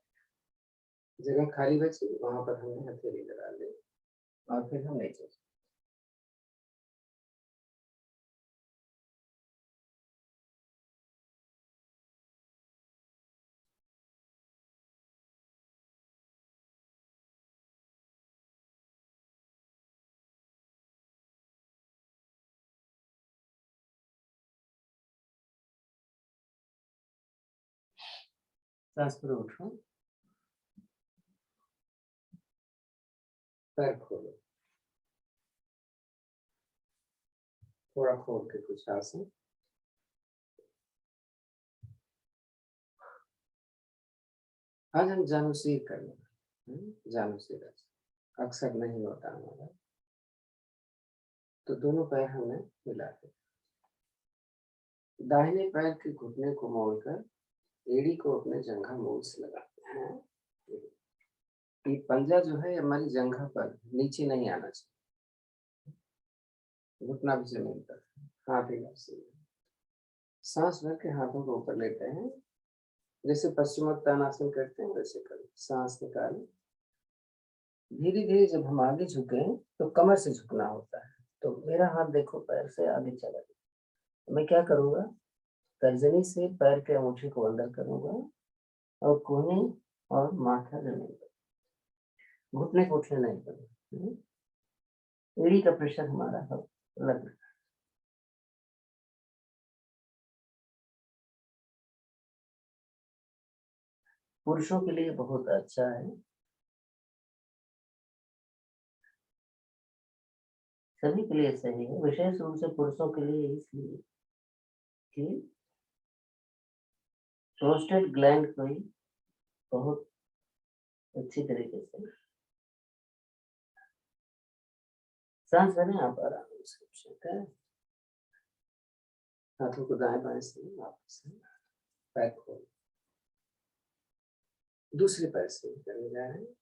जगह खाली बची वहां पर हमने हथेली लगा ली और फिर हम नीचे। सांस पर उठो, पैर खोलो, थोड़ा खोल के कुछ आसन। आज हम जानुसीर करना, जानुसीर अक्सर नहीं होता हमारा, तो दोनों पैर हमें मिला के दाहिने पैर के घुटने को मोड़कर एड़ी को अपने जंघा मूल से लगाते हैं। ये पंजा जो है हमारी जंघा पर नीचे नहीं आना चाहिए, घुटना भी जमीन पर, हाथ ही से सांस भर के हाथों को ऊपर लेते हैं, जैसे पश्चिमोत्तानासन करते हैं वैसे करें। सांस निकालें, धीरे धीरे जब हम आगे झुके तो कमर से झुकना होता है, तो मेरा हाथ देखो पैर से आगे चला गया, तो मैं क्या करूंगा, तर्जनी से पैर के अंगूठे को अंदर करूंगा और कोहनी और माथा जमीन पर, घुटने को उठने नहीं करूंगा, एड़ी का प्रेशर हमारा लग रहा है। पुरुषों के लिए बहुत अच्छा है, सभी के लिए सही है, विशेष रूप से पुरुषों के लिए इसलिए कि प्रोस्टेट ग्लैंड को ही बहुत अच्छी तरीके से सांस भरें, आप आराम से हाथों को दाएं बाएं से वापस पैर खोल, दूसरे पैर से करने जा रहे हैं।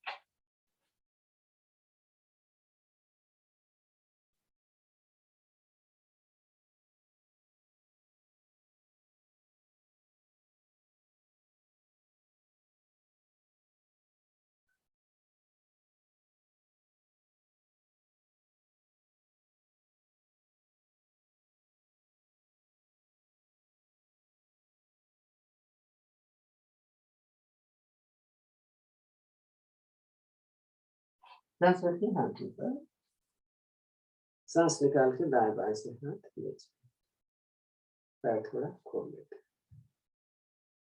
सांस भर के हाथ ऊपर, सांस निकाल के दाएं बाएं से हाथ नीचे, पैर थोड़ा खोल लेते,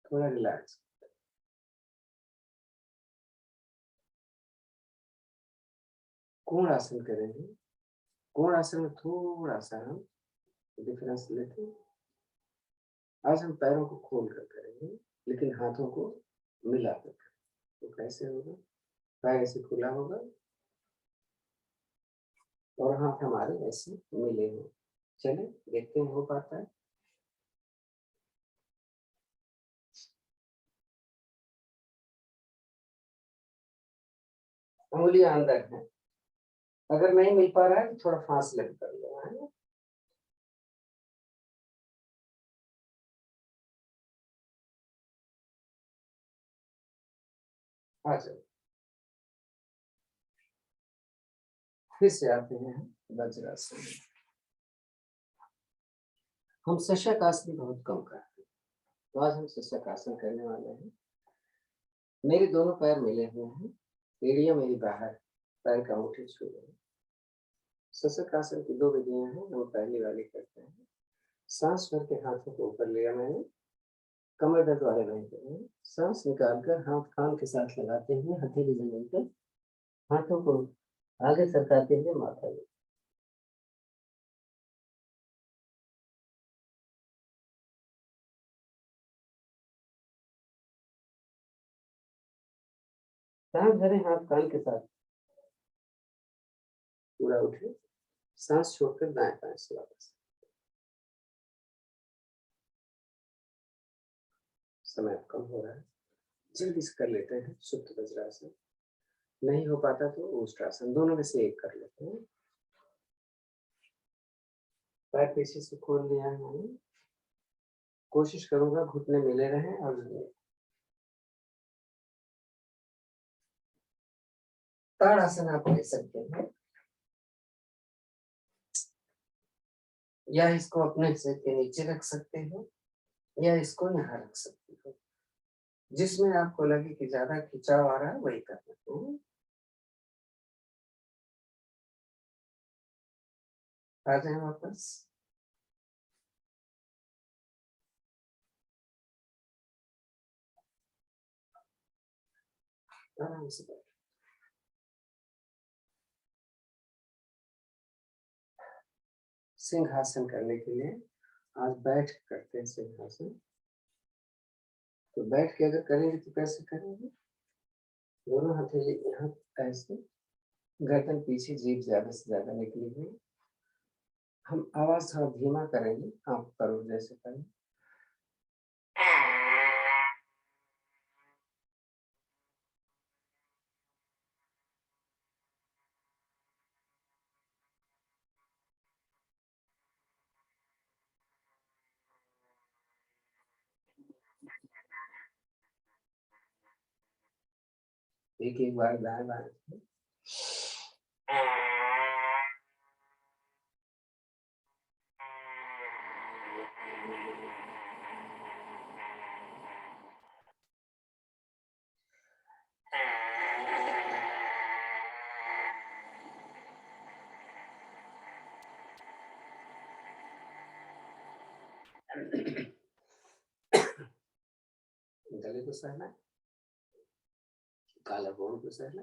थोड़ा रिलैक्स। कोण आसन करेंगे, कोण आसन में थोड़ा सा हम डिफरेंस लेते हैं। आज हम पैरों को खोल कर करेंगे, लेकिन हाथों को मिला कर। तो कैसे होगा? पैर ऐसे खुला होगा और हाथ हमारे ऐसे मिले हैं। चले देखते हैं हो पाता है। उंगलियां अंदर हैं। अगर नहीं मिल पा रहा है तो थोड़ा फासले में कर लेना है। आ जाओ। फिर से आते हैं वज्रासन। हम शशक आसन बहुत कम करते हैं, तो आज हम शशक आसन करने वाले हैं। मेरे दोनों पैर मिले हुए हैं, एड़ियां मेरी बाहर, पैर का अंगूठे छू रहे हैं। शशक आसन की 2 विधियां हैं। हम पहली वाली करते हैं। सांस भर के हाथों को ऊपर लिया मैंने, कमर दर्द वाले नहीं करेंगे। सांस निकालकर हाथ कान के साथ लगाते हुए हथेली जमीन पर, हाथों को आगे सरकाते हुए माथा में। सांस भरे हाथ कान के साथ पूरा उठे, सांस छोड़कर दाएं बाएं से वापस। समय कम हो रहा है, जल्दी से कर लेते हैं सुप्त वज्रासन। नहीं हो पाता तो उष्ट्रासन, दोनों में से एक कर लेते हैं। पैर पीछे से खोल लिया है मैंने। कोशिश करूंगा घुटने मिले रहें और ताड़ासन आप ले सकते हैं, या इसको अपने सिर के नीचे रख सकते हो, या इसको यहाँ रख सकते हो। जिसमें आपको लगे कि ज्यादा खिंचाव आ रहा है वही कर सकते हो। आ जाए वापस। आराम से बैठ। सिंहासन करने के लिए आज बैठ करते हैं सिंहासन। तो बैठ के अगर करेंगे तो कैसे करेंगे? दोनों हथेली यहाँ ऐसे, गर्दन पीछे, जीभ ज्यादा से ज्यादा निकली हुई। हम आवाज थोड़ा धीमा करेंगे, आप करो जैसे करें। एक एक बार दाएं बाएं। गले को सहना, काला बोन को सहना।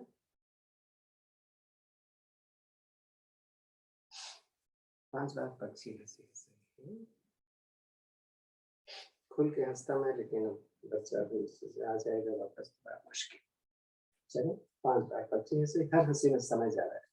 पांच बार पक्षी हंसी हंसी। खुल के हंसता मैं, लेकिन बच्चा भी इससे आ जाएगा वापस, बड़ा मुश्किल। चलो 5 बार पक्षी हंसी, हर हंसी में समय जा रहा है।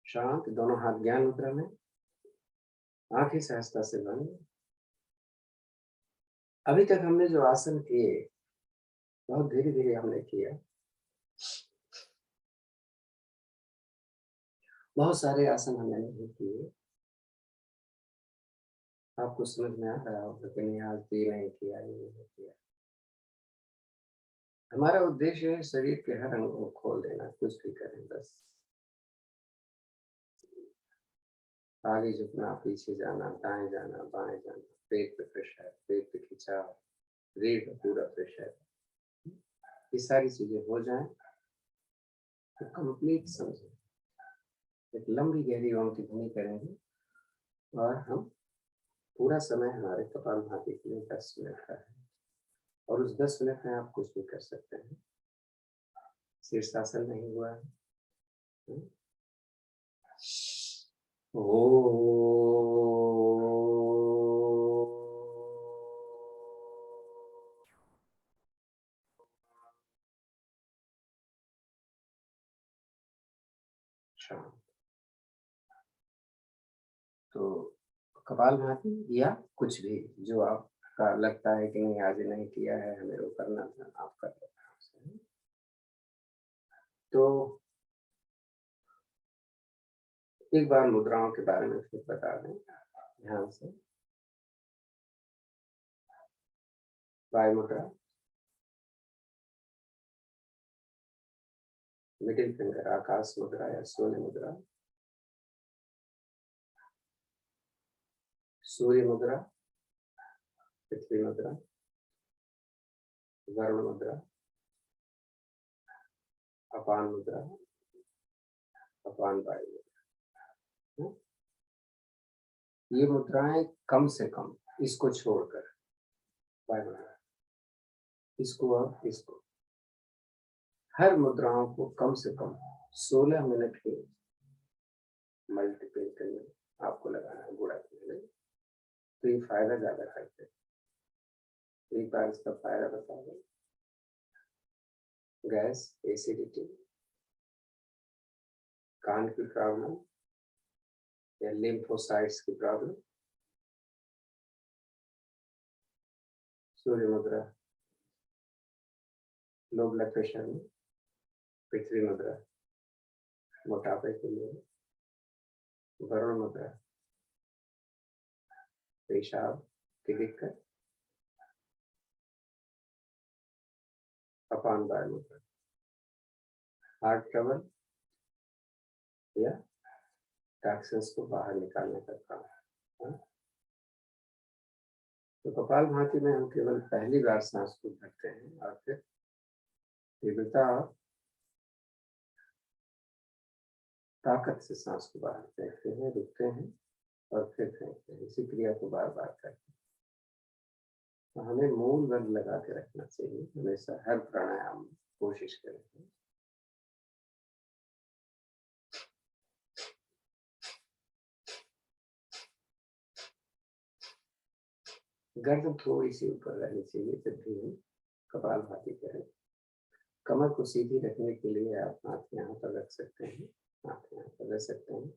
शांत, दोनों हाथ ज्ञान मुद्रा में, आंखें सहजता से बंद। अभी तक हमने जो आसन किए बहुत धीरे धीरे हमने किया। बहुत सारे आसन हमने नहीं किए, आपको समझ में आ रहा होगा कि नहीं आज ये नहीं किया, ये नहीं किया। हमारा उद्देश्य है शरीर के हर अंग को खोल देना, कुछ भी करें बस। आगे झुकना, पीछे जाना, दाएं जाना, बाएं जाना, पेट पे प्रेशर, पेट पे खिंचाव, रीढ़ पे पूरा प्रेशर, ये सारी चीजें हो जाएं तो कंप्लीट समझें। एक लंबी गहरी ओम की ध्वनि करेंगे और हम पूरा समय हमारे कपालभाति के लिए 10 मिनट का है, और उस 10 मिनट में आप कुछ भी कर सकते हैं। शीर्षासन नहीं हुआ है। शांत। तो कपालभाति या कुछ भी जो आपका लगता है कि नहीं आज नहीं किया है, हमें वो करना था, आप कर लेते हैं। तो एक बार मुद्राओं के बारे में फिर बता दें ध्यान से। वायु मुद्रा, मिडिल फिंगर आकाश मुद्रा या सोने मुद्रा, सूर्य मुद्रा, पृथ्वी मुद्रा, वरुण मुद्रा, अपान मुद्रा, अपान वायु मुद्रा। ये मुद्राएं कम से कम, इसको छोड़कर वायु मुद्रा, इसको और इसको, हर मुद्राओं को कम से कम 16 मिनट के मल्टीपल करने आपको लगाना है, गुणा करने। तो ये फायदा ज्यादा करते हैं। एक बार इसका फायदा बता दें। गैस, एसिडिटी, कान की प्रॉब्लम या लिम्फोसाइट्स की प्रॉब्लम, सूर्य मुद्रा लो ब्लड प्रेशर में, पृथ्वी मुद्रा मोटापे के लिए, वरुण मुद्रा पेशाब की दिक्कत, अपान वायु मुद्रा हार्ट ट्रबल या टॉक्सिन्स को बाहर निकालने का काम। तो कपालभाति में हम केवल पहली बार सांस को भरते हैं और फिर तीव्रता और ताकत से सांस को बाहर फेंकते हैं, रुकते हैं और फिर फेंकते हैं। इसी क्रिया को बार बार करते हैं। तो हमें मूल बल लगा के रखना चाहिए हमेशा, हर प्राणायाम में कोशिश करें। गर्दन थोड़ी सी ऊपर रहनी चाहिए जब भी हम कपालभाति करें। कमर को सीधी रखने के लिए आप हाथ यहाँ पर रख सकते हैं, हाथ यहाँ पर रख सकते हैं।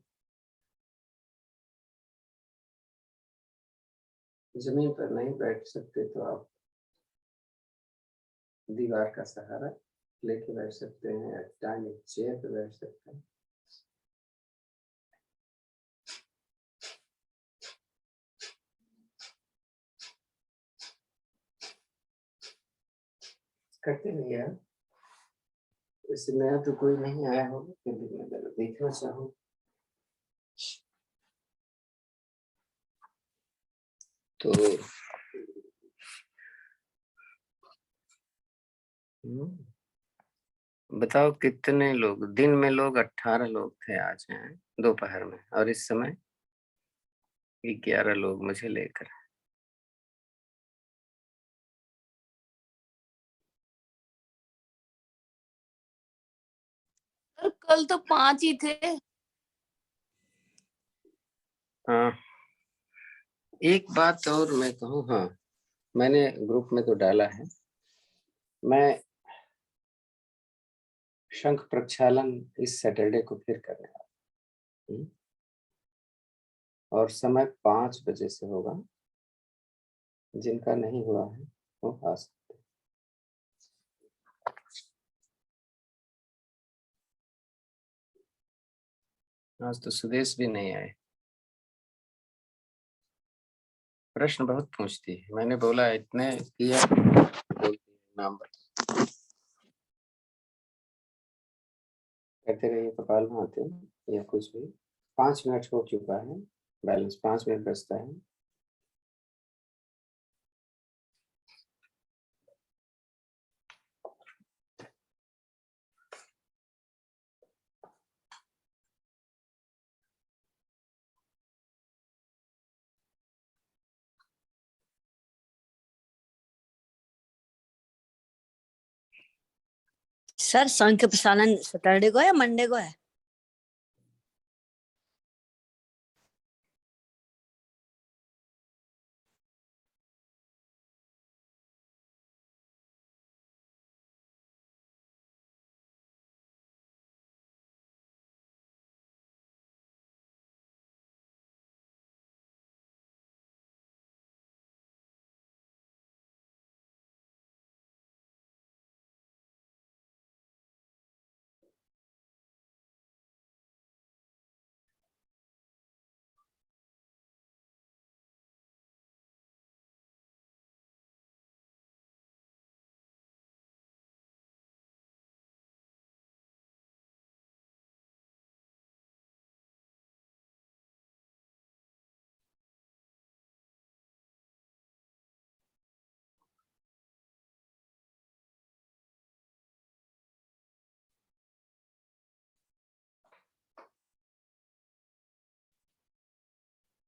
जमीन पर नहीं बैठ सकते तो आप दीवार का सहारा लेके बैठ सकते हैं या डाइनिंग चेयर पर बैठ सकते हैं। करते नहीं यार, वैसे नया तो कोई नहीं आया होगा, फिर भी मैं देखना चाहूँ। तो बताओ कितने लोग दिन में? लोग 18 लोग थे आज हैं दोपहर में, और इस समय 11 लोग मुझे लेकर। कल तो 5 ही थे। हाँ, एक बात और मैं कहूँ, हाँ मैंने ग्रुप में तो डाला है, मैं शंख प्रक्षालन इस सैटरडे को फिर करने वाला हूँ और समय 5 बजे से होगा। जिनका नहीं हुआ है वो आ सकते हैं। आज तो सुदेश भी नहीं आए। प्रश्न बहुत पूछती है, मैंने बोला इतने किया, नाम बता, कहते रहिए कपाल भाती या कुछ भी। 5 मिनट हो चुका है, बैलेंस 5 मिनट बचता है। सर संख्य प्रसारण सैटरडे को है या मंडे को है?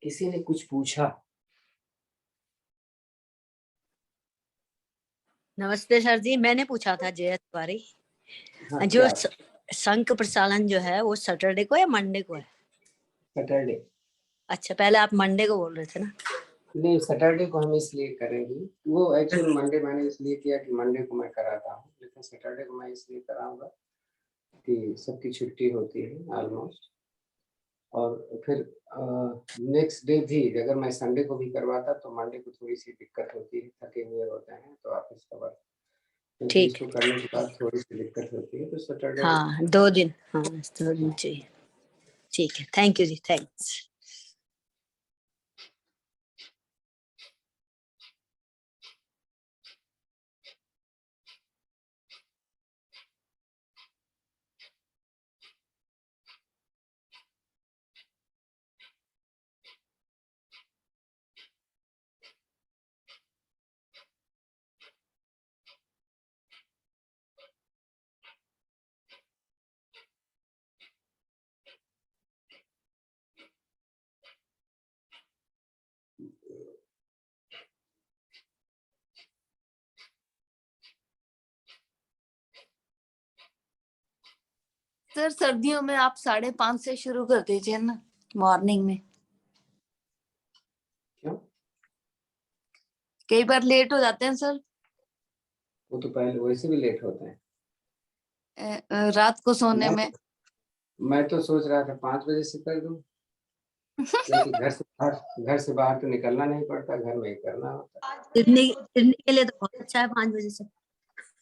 किसी ने कुछ पूछा? नमस्ते सर जी, मैंने पूछा था जय तिवारी। हाँ, जो क्या? संख्य प्रसारण जो है वो सैटरडे को या मंडे को है? सैटरडे। अच्छा, पहले आप मंडे को बोल रहे थे ना? नहीं, सैटरडे को हम इसलिए करेंगे, वो एक्चुअली मंडे मैंने इसलिए किया कि मंडे को मैं कराता हूँ, लेकिन सैटरडे को मैं इसलिए कराऊंगा कि सबकी छुट्टी होती है ऑलमोस्ट। और फिर नेक्स्ट डे भी अगर मैं संडे को भी करवाता तो मंडे को थोड़ी सी दिक्कत होती है, थके हुए होते हैं तो ऑफिस का वर्क, क्योंकि ठीक इसको है। करने के बाद थोड़ी सी दिक्कत होती है, तो सैटरडे। हाँ, 2 दिन। हाँ, 2 दिन चाहिए। ठीक है, थैंक यू जी, थैंक्स। सर सर्दियों में आप 5:30 से शुरू कर दीजिए ना, मॉर्निंग में। क्यों? कई बार लेट हो जाते हैं सर। वो तो पहले वैसे भी लेट होते हैं। रात को सोने मैं में। मैं तो सोच रहा था 5 बजे से कर दूं, क्योंकि घर से बाहर तो निकलना नहीं पड़ता, घर में ही करना होता फिरने के लिए तो बहुत अच्छा है 5 बजे से।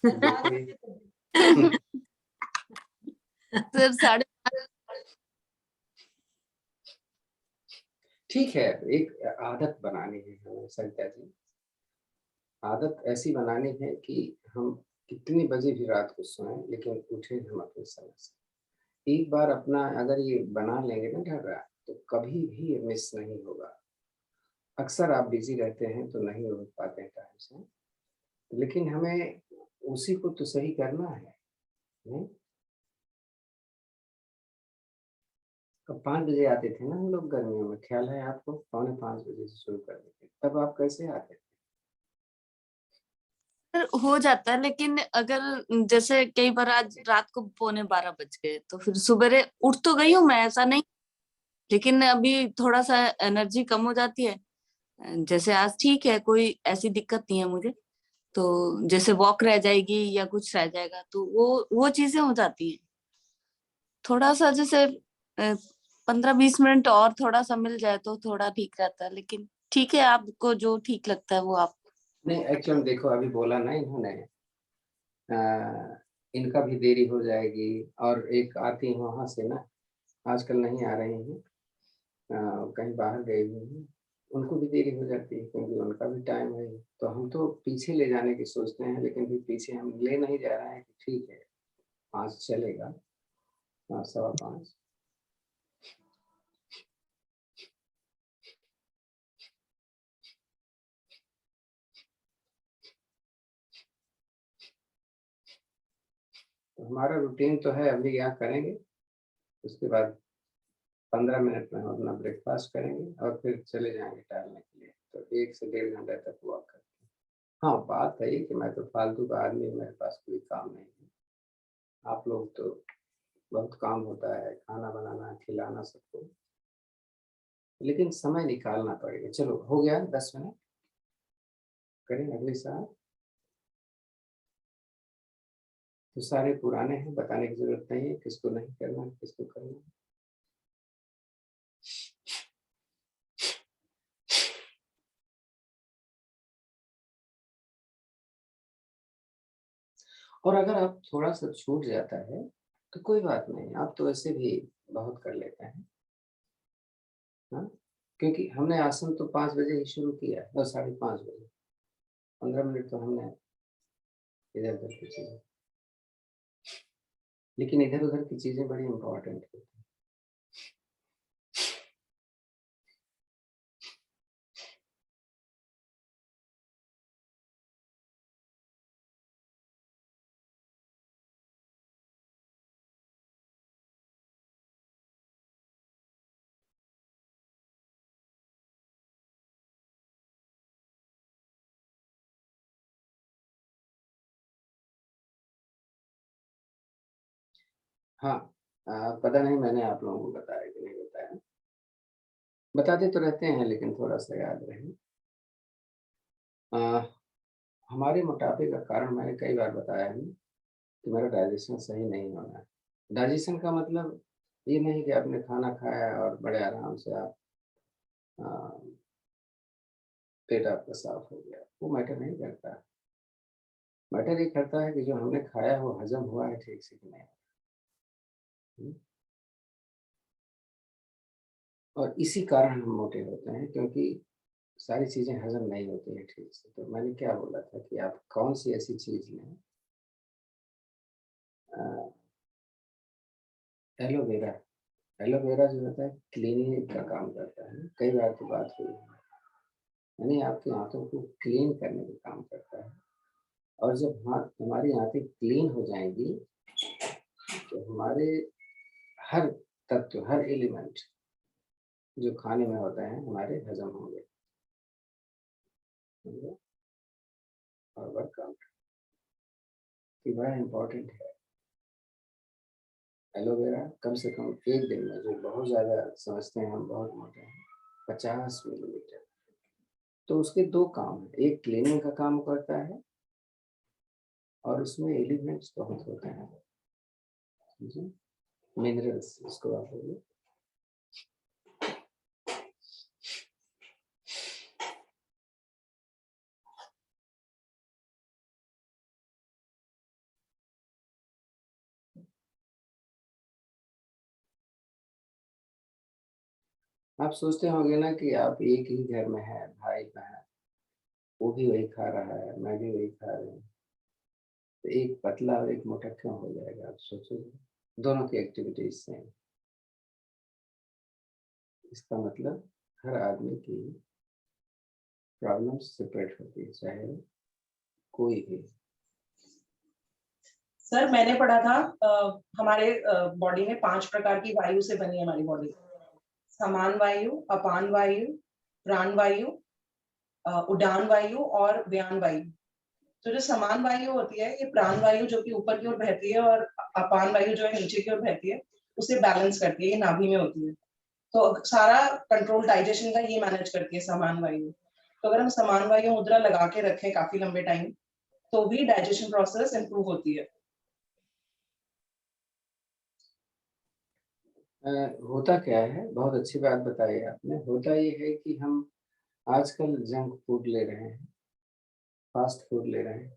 है। देखिए, सर 5:30। ठीक है, एक आदत बनानी है हमें संध्या जी। आदत ऐसी बनानी है कि हम कितनी बजे भी रात को सोएं, लेकिन उठें हम अपने समय से। एक बार अपना अगर ये बना लेंगे ना ढर्रा, तो कभी भी ये मिस नहीं होगा। अक्सर आप बिजी रहते हैं तो नहीं उठ पाते हैं टाइम से, लेकिन हमें उसी को तो सही करना है। नहीं? कब 5 बजे आते थे ना हम लोग गर्मियों में, ख्याल है आपको? 4:45 बजे से शुरू कर देते, तब आप कैसे आते थे? सर हो जाता है, लेकिन अगर जैसे कई बार आज रात को 11:45 बज गए तो फिर सुबह उठ तो गई हूँ मैं, ऐसा नहीं, लेकिन अभी थोड़ा सा एनर्जी कम हो जाती है। जैसे आज ठीक है, कोई ऐसी दिक्कत नहीं है मुझे। तो जैसे वॉक रह जाएगी या कुछ रह जाएगा तो वो चीजें हो जाती हैं। थोड़ा सा जैसे 15-20 मिनट और थोड़ा सा मिल जाए तो थोड़ा ठीक रहता है, लेकिन ठीक है, आपको जो ठीक लगता है वो आप। नहीं, एक्चुअली देखो अभी बोला ना इन्होंने, इनका भी देरी हो जाएगी, और एक आती है वहां से ना, आजकल नहीं आ रही हैं, कहीं बाहर गई हुई हैं, उनको भी देरी हो जाती है क्योंकि उनका भी टाइम है। तो हम तो पीछे ले जाने की सोचते हैं, लेकिन फिर पीछे हम ले नहीं जा रहे हैं कि ठीक है 5 चलेगा, 5 सवा 5। तो हमारा रूटीन तो है, अभी यहाँ करेंगे, उसके बाद 15 मिनट में हम अपना ब्रेकफास्ट करेंगे और फिर चले जाएंगे टहलने के लिए। तो 1 से 1.5 घंटे तक वॉक करते हैं। हाँ, बात है कि मैं तो फालतू का आदमी, मेरे पास कोई काम नहीं है। आप लोग तो बहुत काम होता है, खाना बनाना, खिलाना सबको, लेकिन समय निकालना पड़ेगा। चलो हो गया 10 मिनट, करें अगले साल। तो सारे पुराने हैं, बताने की जरूरत नहीं है किसको नहीं करना, किसको करना। और अगर आप थोड़ा सा छूट जाता है तो कोई बात नहीं, आप तो वैसे भी बहुत कर लेते हैं, हाँ? क्योंकि हमने आसन तो 5 बजे ही शुरू किया है और 5:30 बजे, 15 मिनट तो हमने इधर उधर की चीजें, लेकिन इधर उधर की चीजें बड़ी इंपॉर्टेंट होती हैं। हाँ, पता नहीं मैंने आप लोगों को बताया कि नहीं बताया। बताते तो रहते हैं लेकिन थोड़ा सा याद रहे। अ, हमारे मोटापे का कारण मैंने कई बार बताया है कि मेरा डाइजेशन सही नहीं होना है। डाइजेशन का मतलब ये नहीं कि आपने खाना खाया और बड़े आराम से आप अ, पेट आपका साफ हो गया, वो मैटर नहीं करता। मैटर ये करता है कि जो हमने खाया वो हजम हुआ है ठीक से कि नहीं। हुँ? और इसी कारण हम मोटे होते हैं, क्योंकि सारी चीज़ें हज़म नहीं होती हैं ठीक से। तो मैंने क्या बोला था कि आप कौन-सी ऐसी चीज़ लें, अ, एलोवेरा। एलोवेरा जो होता है क्लीनिंग का काम करता है। कई बार तो बात हुई है, यानी आपकी आँतों को क्लीन करने का काम करता है। और जब हमारी आँतें क्लीन हो जाएँगी, तो हमारे हर तत्व, हर एलिमेंट जो खाने में होते हैं, हमारे हज़म होंगे, समझे? और वर्कआउट ये बड़ा इम्पोर्टेंट है। एलोवेरा कम से कम 1 दिन में, जो बहुत ज़्यादा समझते हैं हम बहुत मोटे हैं, 50 मिलीलीटर। तो उसके 2 काम हैं, एक क्लीनिंग का काम करता है और उसमें एलिमेंट्स बहुत होते हैं, समझे? मिनरल्स जिसको आप बोलिए। आप सोचते होंगे ना कि आप एक ही घर में हैं, भाई-बहन, वो भी वही खा रहा है, मैं भी वही खा रही हूँ, तो एक पतला और एक मोटा क्यों हो जाएगा? आप सोचो, दोनों की एक्टिविटीज़ सेम। इसका मतलब हर आदमी की प्रॉब्लम सेपरेट होती है, चाहे कोई भी। सर मैंने पढ़ा था हमारे बॉडी में 5 प्रकार की वायु से बनी है हमारी बॉडी। समान वायु, अपान वायु, प्राण वायु, उड़ान वायु और व्यान वायु। तो जो समान वायु होती है, ये प्राण वायु जो कि ऊपर की ओर बहती है और अपान वायु जो है नीचे की ओर बहती है, उसे बैलेंस करती है, ये नाभि में होती है। तो सारा कंट्रोल डाइजेशन का ये मैनेज करती है समान वायु। तो अगर हम समान वायु मुद्रा लगा के रखें काफ़ी लंबे टाइम, तो भी डाइजेशन प्रोसेस इम्प्रूव होती है। अ, होता क्या है, बहुत अच्छी बात बताई आपने। होता ये है कि हम आजकल जंक फूड ले रहे हैं, फास्ट फूड ले रहे हैं,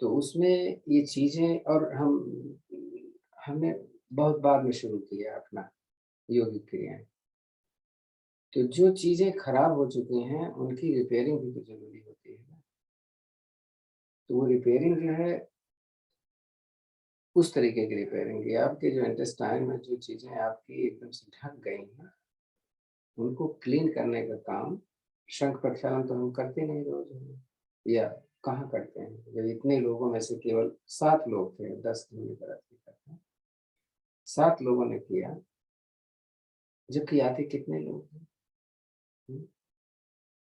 तो उसमें ये चीज़ें, और हमने बहुत बाद में शुरू किया अपना योगिक क्रियाएं। तो जो चीजें खराब हो चुकी हैं उनकी रिपेयरिंग भी तो जरूरी होती है ना। तो वो रिपेयरिंग जो है उस तरीके की रिपेयरिंग की, आपके जो इंटेस्टाइन में जो चीजें आपकी एकदम से ढक गई हैं उनको क्लीन करने का काम शंख प्रक्षालन तो हम करते नहीं रोज में, या कहाँ करते हैं। जब इतने लोगों में से केवल 7 लोग थे, 10 धुनी करते हैं, 7 लोगों ने किया, जबकि आते कितने लोग हैं।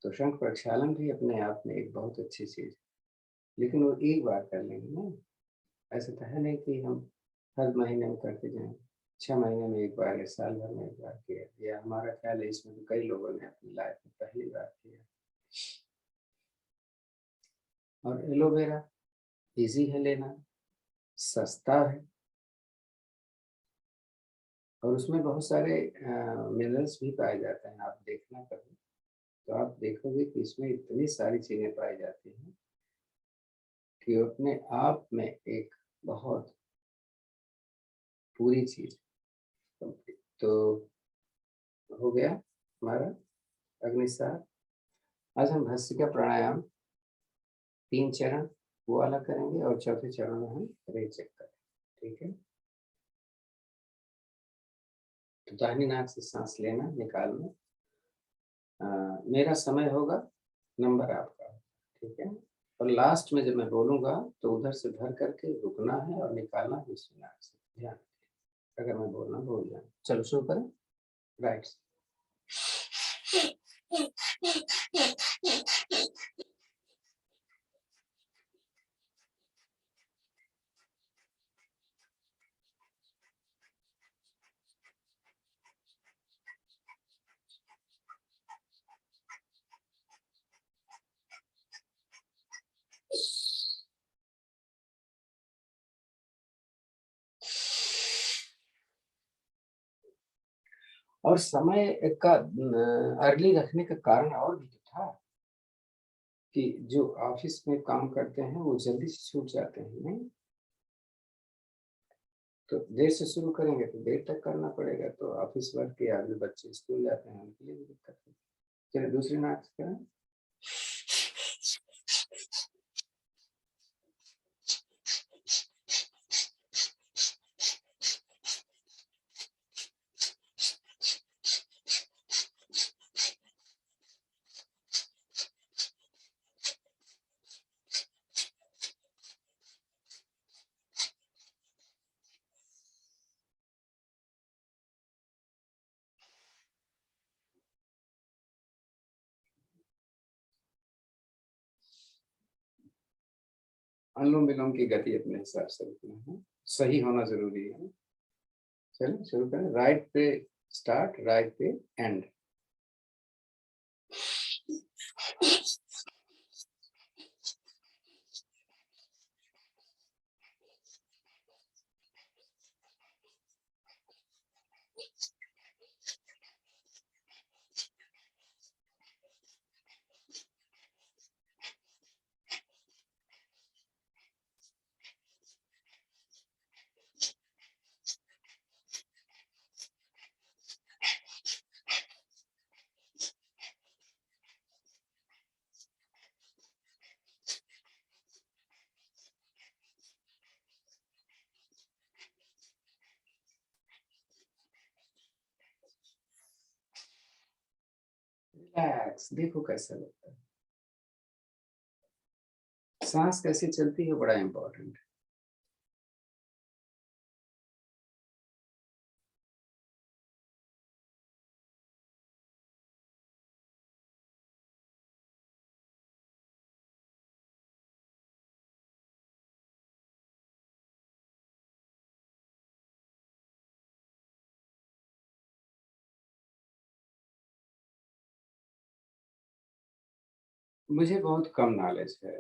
तो शंख प्रक्षालन भी अपने आप में एक बहुत अच्छी चीज है, लेकिन वो एक बार कर लेंगे ना। ऐसा तो है नहीं कि हम हर महीने में करते जाएं, 6 महीने में एक बार या साल भर में एक बार किया। या हमारा ख्याल है इसमें तो कई लोगों ने अपनी लाइफ में पहली बार किया। और एलोवेरा इजी है लेना, सस्ता है, और उसमें बहुत सारे मिनरल्स भी पाए जाते हैं। आप देखना कभी तो आप देखोगे कि इसमें इतनी सारी चीजें पाई जाती हैं कि वो अपने आप में एक बहुत पूरी चीज। तो हो गया हमारा अग्निसार। आज हम भस्त्रिका प्राणायाम 3 चरण वो वाला करेंगे और चौथे चरण में हम रेचक करेंगे। ठीक है, तो दाहिनी नाक से सांस लेना निकालना। मेरा समय होगा, नंबर आपका, ठीक है। और लास्ट में जब मैं बोलूंगा तो उधर से भर करके रुकना है और निकालना दूसरी नाक से, ध्यान रखिए, अगर मैं बोलना भूल जाऊं। चलो शुरू करें, राइट। और समय का अर्ली रखने का कारण और भी तो था कि जो ऑफिस में काम करते हैं वो जल्दी से छूट जाते हैं, नहीं तो देर से शुरू करेंगे तो देर तक करना पड़ेगा। तो ऑफिस वर्क के आगे बच्चे स्कूल जाते हैं, उनके लिए भी दिक्कत है। चलिए दूसरी नाक से करें। अनुलोम विलोम की गति अपने हिसाब से रखना है, सही होना जरूरी है। चलिए शुरू करें, राइट पे स्टार्ट, राइट पे एंड। रिलैक्स, देखो कैसा लगता है, सांस कैसे चलती है, बड़ा इंपॉर्टेंट है। मुझे बहुत कम नॉलेज है,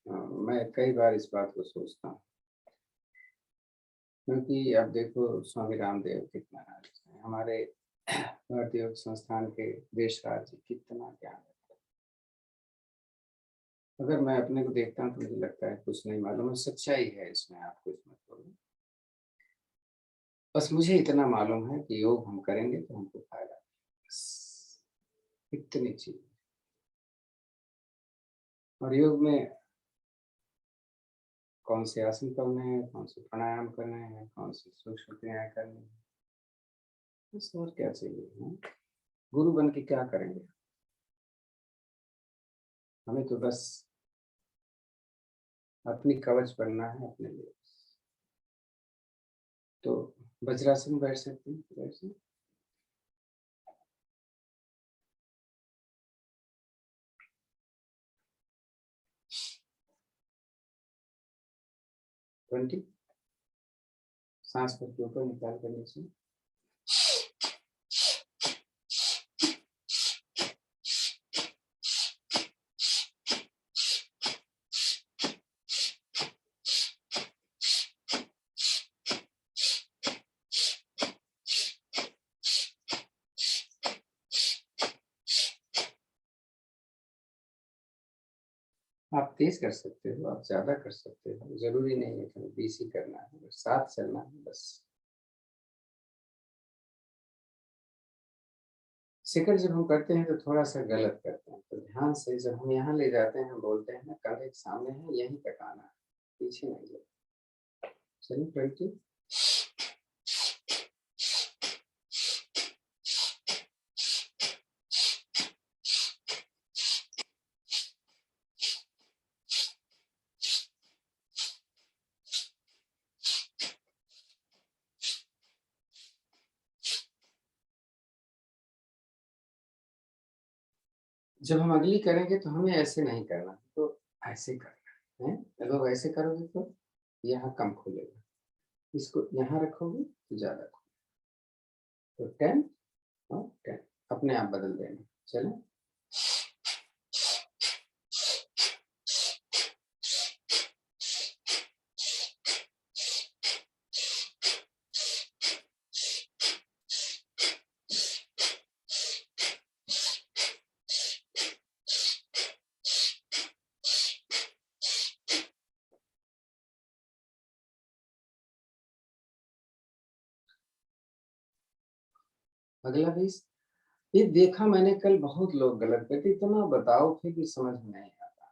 मैं कई बार इस बात को सोचता हूँ, क्योंकि अब देखो स्वामी रामदेव कितना नॉलेज है, हमारे भारतीय योग संस्थान के देश राज्य कितना ज्ञान है। अगर मैं अपने को देखता हूँ तो मुझे लगता है कुछ नहीं मालूम है, सच्चाई है इसमें, आप कुछ मत बोलो। बस मुझे इतना मालूम है कि योग हम करेंगे तो हमको फायदा, बस इतनी चीज। और योग में कौन से आसन करने हैं, कौन से प्राणायाम करने हैं, कौन सी सूक्ष्म क्रियाएं करनी है, बस और क्या चाहिए है? गुरु बन के क्या करेंगे? हमें तो बस अपनी कवच बनना है अपने लिए। तो वज्रासन बैठ सकते हैं, बैठ सकते हैं। ट्वेंटी सांस को ऊपर निकाल कर नीचे। आप तेज कर सकते हो, आप ज्यादा कर सकते हो, जरूरी नहीं है कि 20 ही करना है, साथ चलना है बस। शिखर जब हम करते हैं तो थोड़ा सा गलत करते हैं, तो ध्यान से जब हम यहाँ ले जाते हैं, हम बोलते हैं ना कंधे के सामने है, यहीं तक आना है, पीछे नहीं जाए। चलिए 20। जब हम अगली करेंगे तो हमें ऐसे नहीं करना, तो ऐसे करना है। अगर ऐसे करोगे तो यहाँ कम खुलेगा, इसको यहाँ रखोगे तो ज्यादा खुलेगा। तो 10 और 10 अपने आप बदल देना। चले अगला 20। ये देखा मैंने कल बहुत लोग गलत करते, इतना बताओ फिर भी समझ में नहीं आता।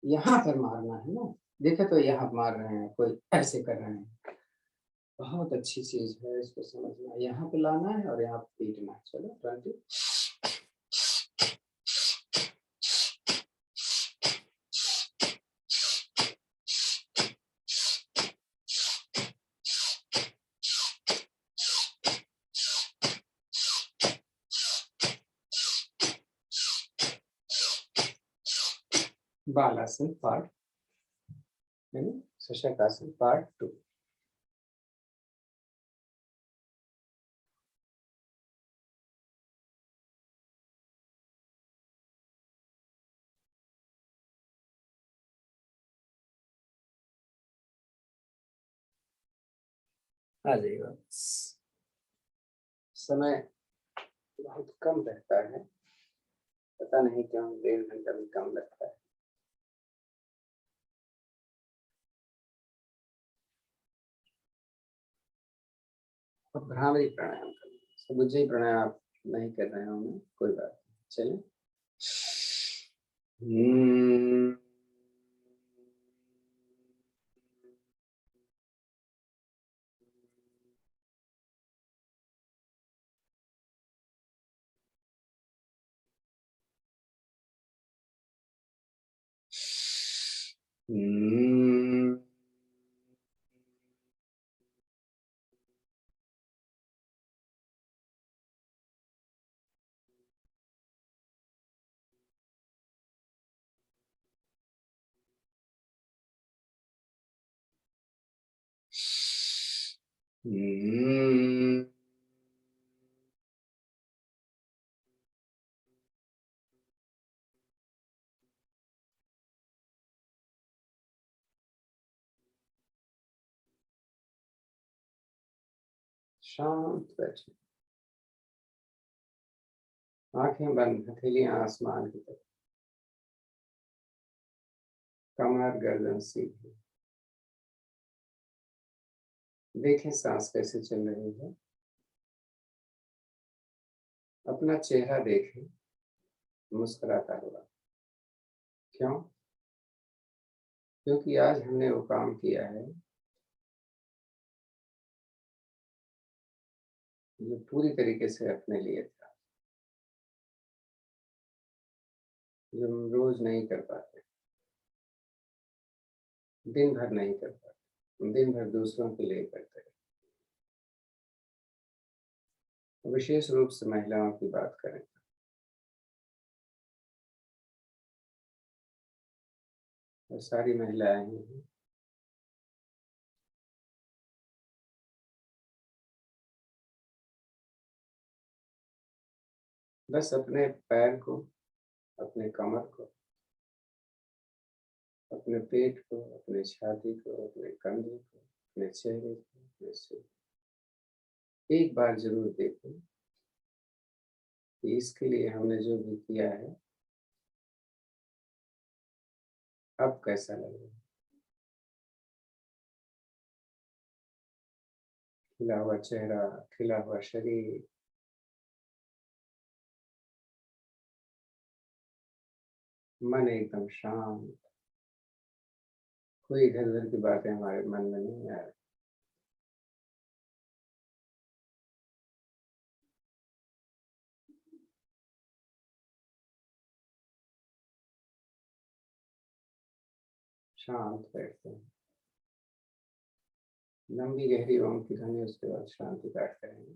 यहाँ पर मारना है ना, देखा तो यहाँ मार रहे हैं, कोई ऐसे कर रहे हैं। बहुत अच्छी चीज है, इसको समझना, यहाँ पे लाना है और यहाँ पे पीटना है। चलो 20। बालासन पार्ट, शशकासन पार्ट 2। आ जाइएगा। समय बहुत कम रहता है, पता नहीं क्यों 1.5 घंटा भी कम लगता है। अब भ्रामरी प्राणायाम करना, उज्जयी प्राणायाम आप नहीं कर रहे होंगे, कोई बात नहीं। चलिए शांत बैठे, आंखें बंद, हथेलियां आसमान की तरफ, कमर गर्दन सीधी। देखें सांस कैसे चल रही है। अपना चेहरा देखें मुस्कुराता हुआ। क्यों? क्योंकि आज हमने वो काम किया है जो पूरी तरीके से अपने लिए था, जो हम रोज नहीं कर पाते, दिन भर नहीं कर पाते, दिन भर दूसरों के लिए करते हैं। विशेष रूप से महिलाओं की बात करें, और सारी महिलाएं ही हैं। बस अपने पैर को, अपने कमर को, अपने पेट को, अपने छाती को, अपने कंधे को, अपने चेहरे को, अपने सिर को एक बार जरूर देखो कि इसके लिए हमने जो भी किया है अब कैसा लग रहा है। खिला हुआ चेहरा, खिला हुआ शरीर, मन एकदम शांत, कोई इधर उधर की बातें हमारे मन में नहीं आ रही। शांत बैठते हैं, लंबी गहरी ओम की ध्वनि, उसके बाद शांति पाठ करेंगे।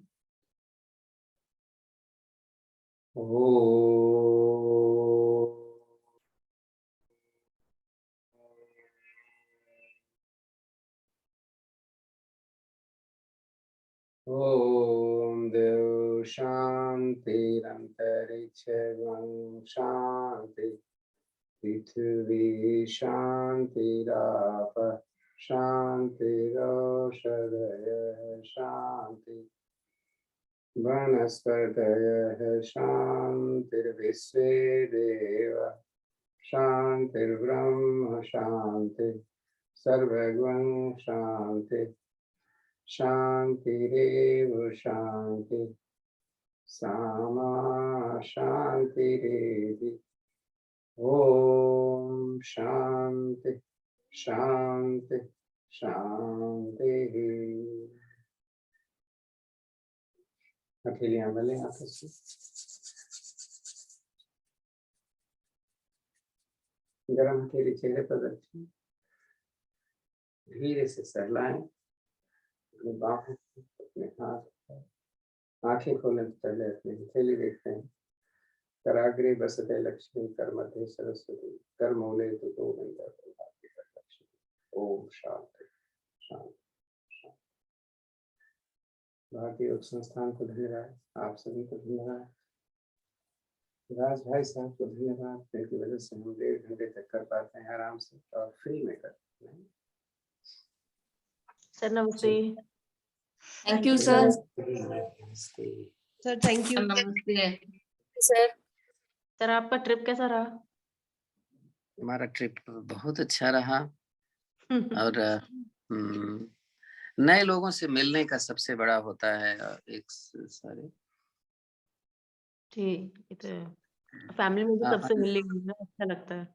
ओम देव शांतिरंतरिक्षं शांति, पृथ्वी शांतिरापः शांतिरौषधयः शांति, वनस्पतयः शांतिर्विश्वे देवा शांतिर्ब्रह्म शांति, सर्वगं शांति, शांतिरेव शांति, सामा शांतिरेधि। ओम शांति शांति शांति। हथेलियां मलें आपस में, गरम हथेली चेहरे पर रखें, धीरे से सहलाएं अपने बाहों को, अपने हाथ को। आंखें खोलने से पहले अपनी हथेली देखते हैं। कराग्रे बसते लक्ष्मी, कर मध्य सरस्वती, कर मूले तो दो नंदा लक्ष्मी। ओम शांति शांति शांति। भारतीय योग संस्थान को धन्यवाद, आप सभी को धन्यवाद, राज भाई साहब को धन्यवाद, जिनकी वजह से हम 1.5 घंटे तक कर पाते हैं आराम से और फ्री में करते हैं। सर नमस्ते। Thank you sir. Sir thank you. नमस्ते सर सर आपका ट्रिप कैसा रहा? हमारा ट्रिप बहुत अच्छा रहा और नए लोगों से मिलने का सबसे बड़ा होता है एक सारे ठीक, ये तो फैमिली में भी हाँ, सबसे मिलने अच्छा लगता है।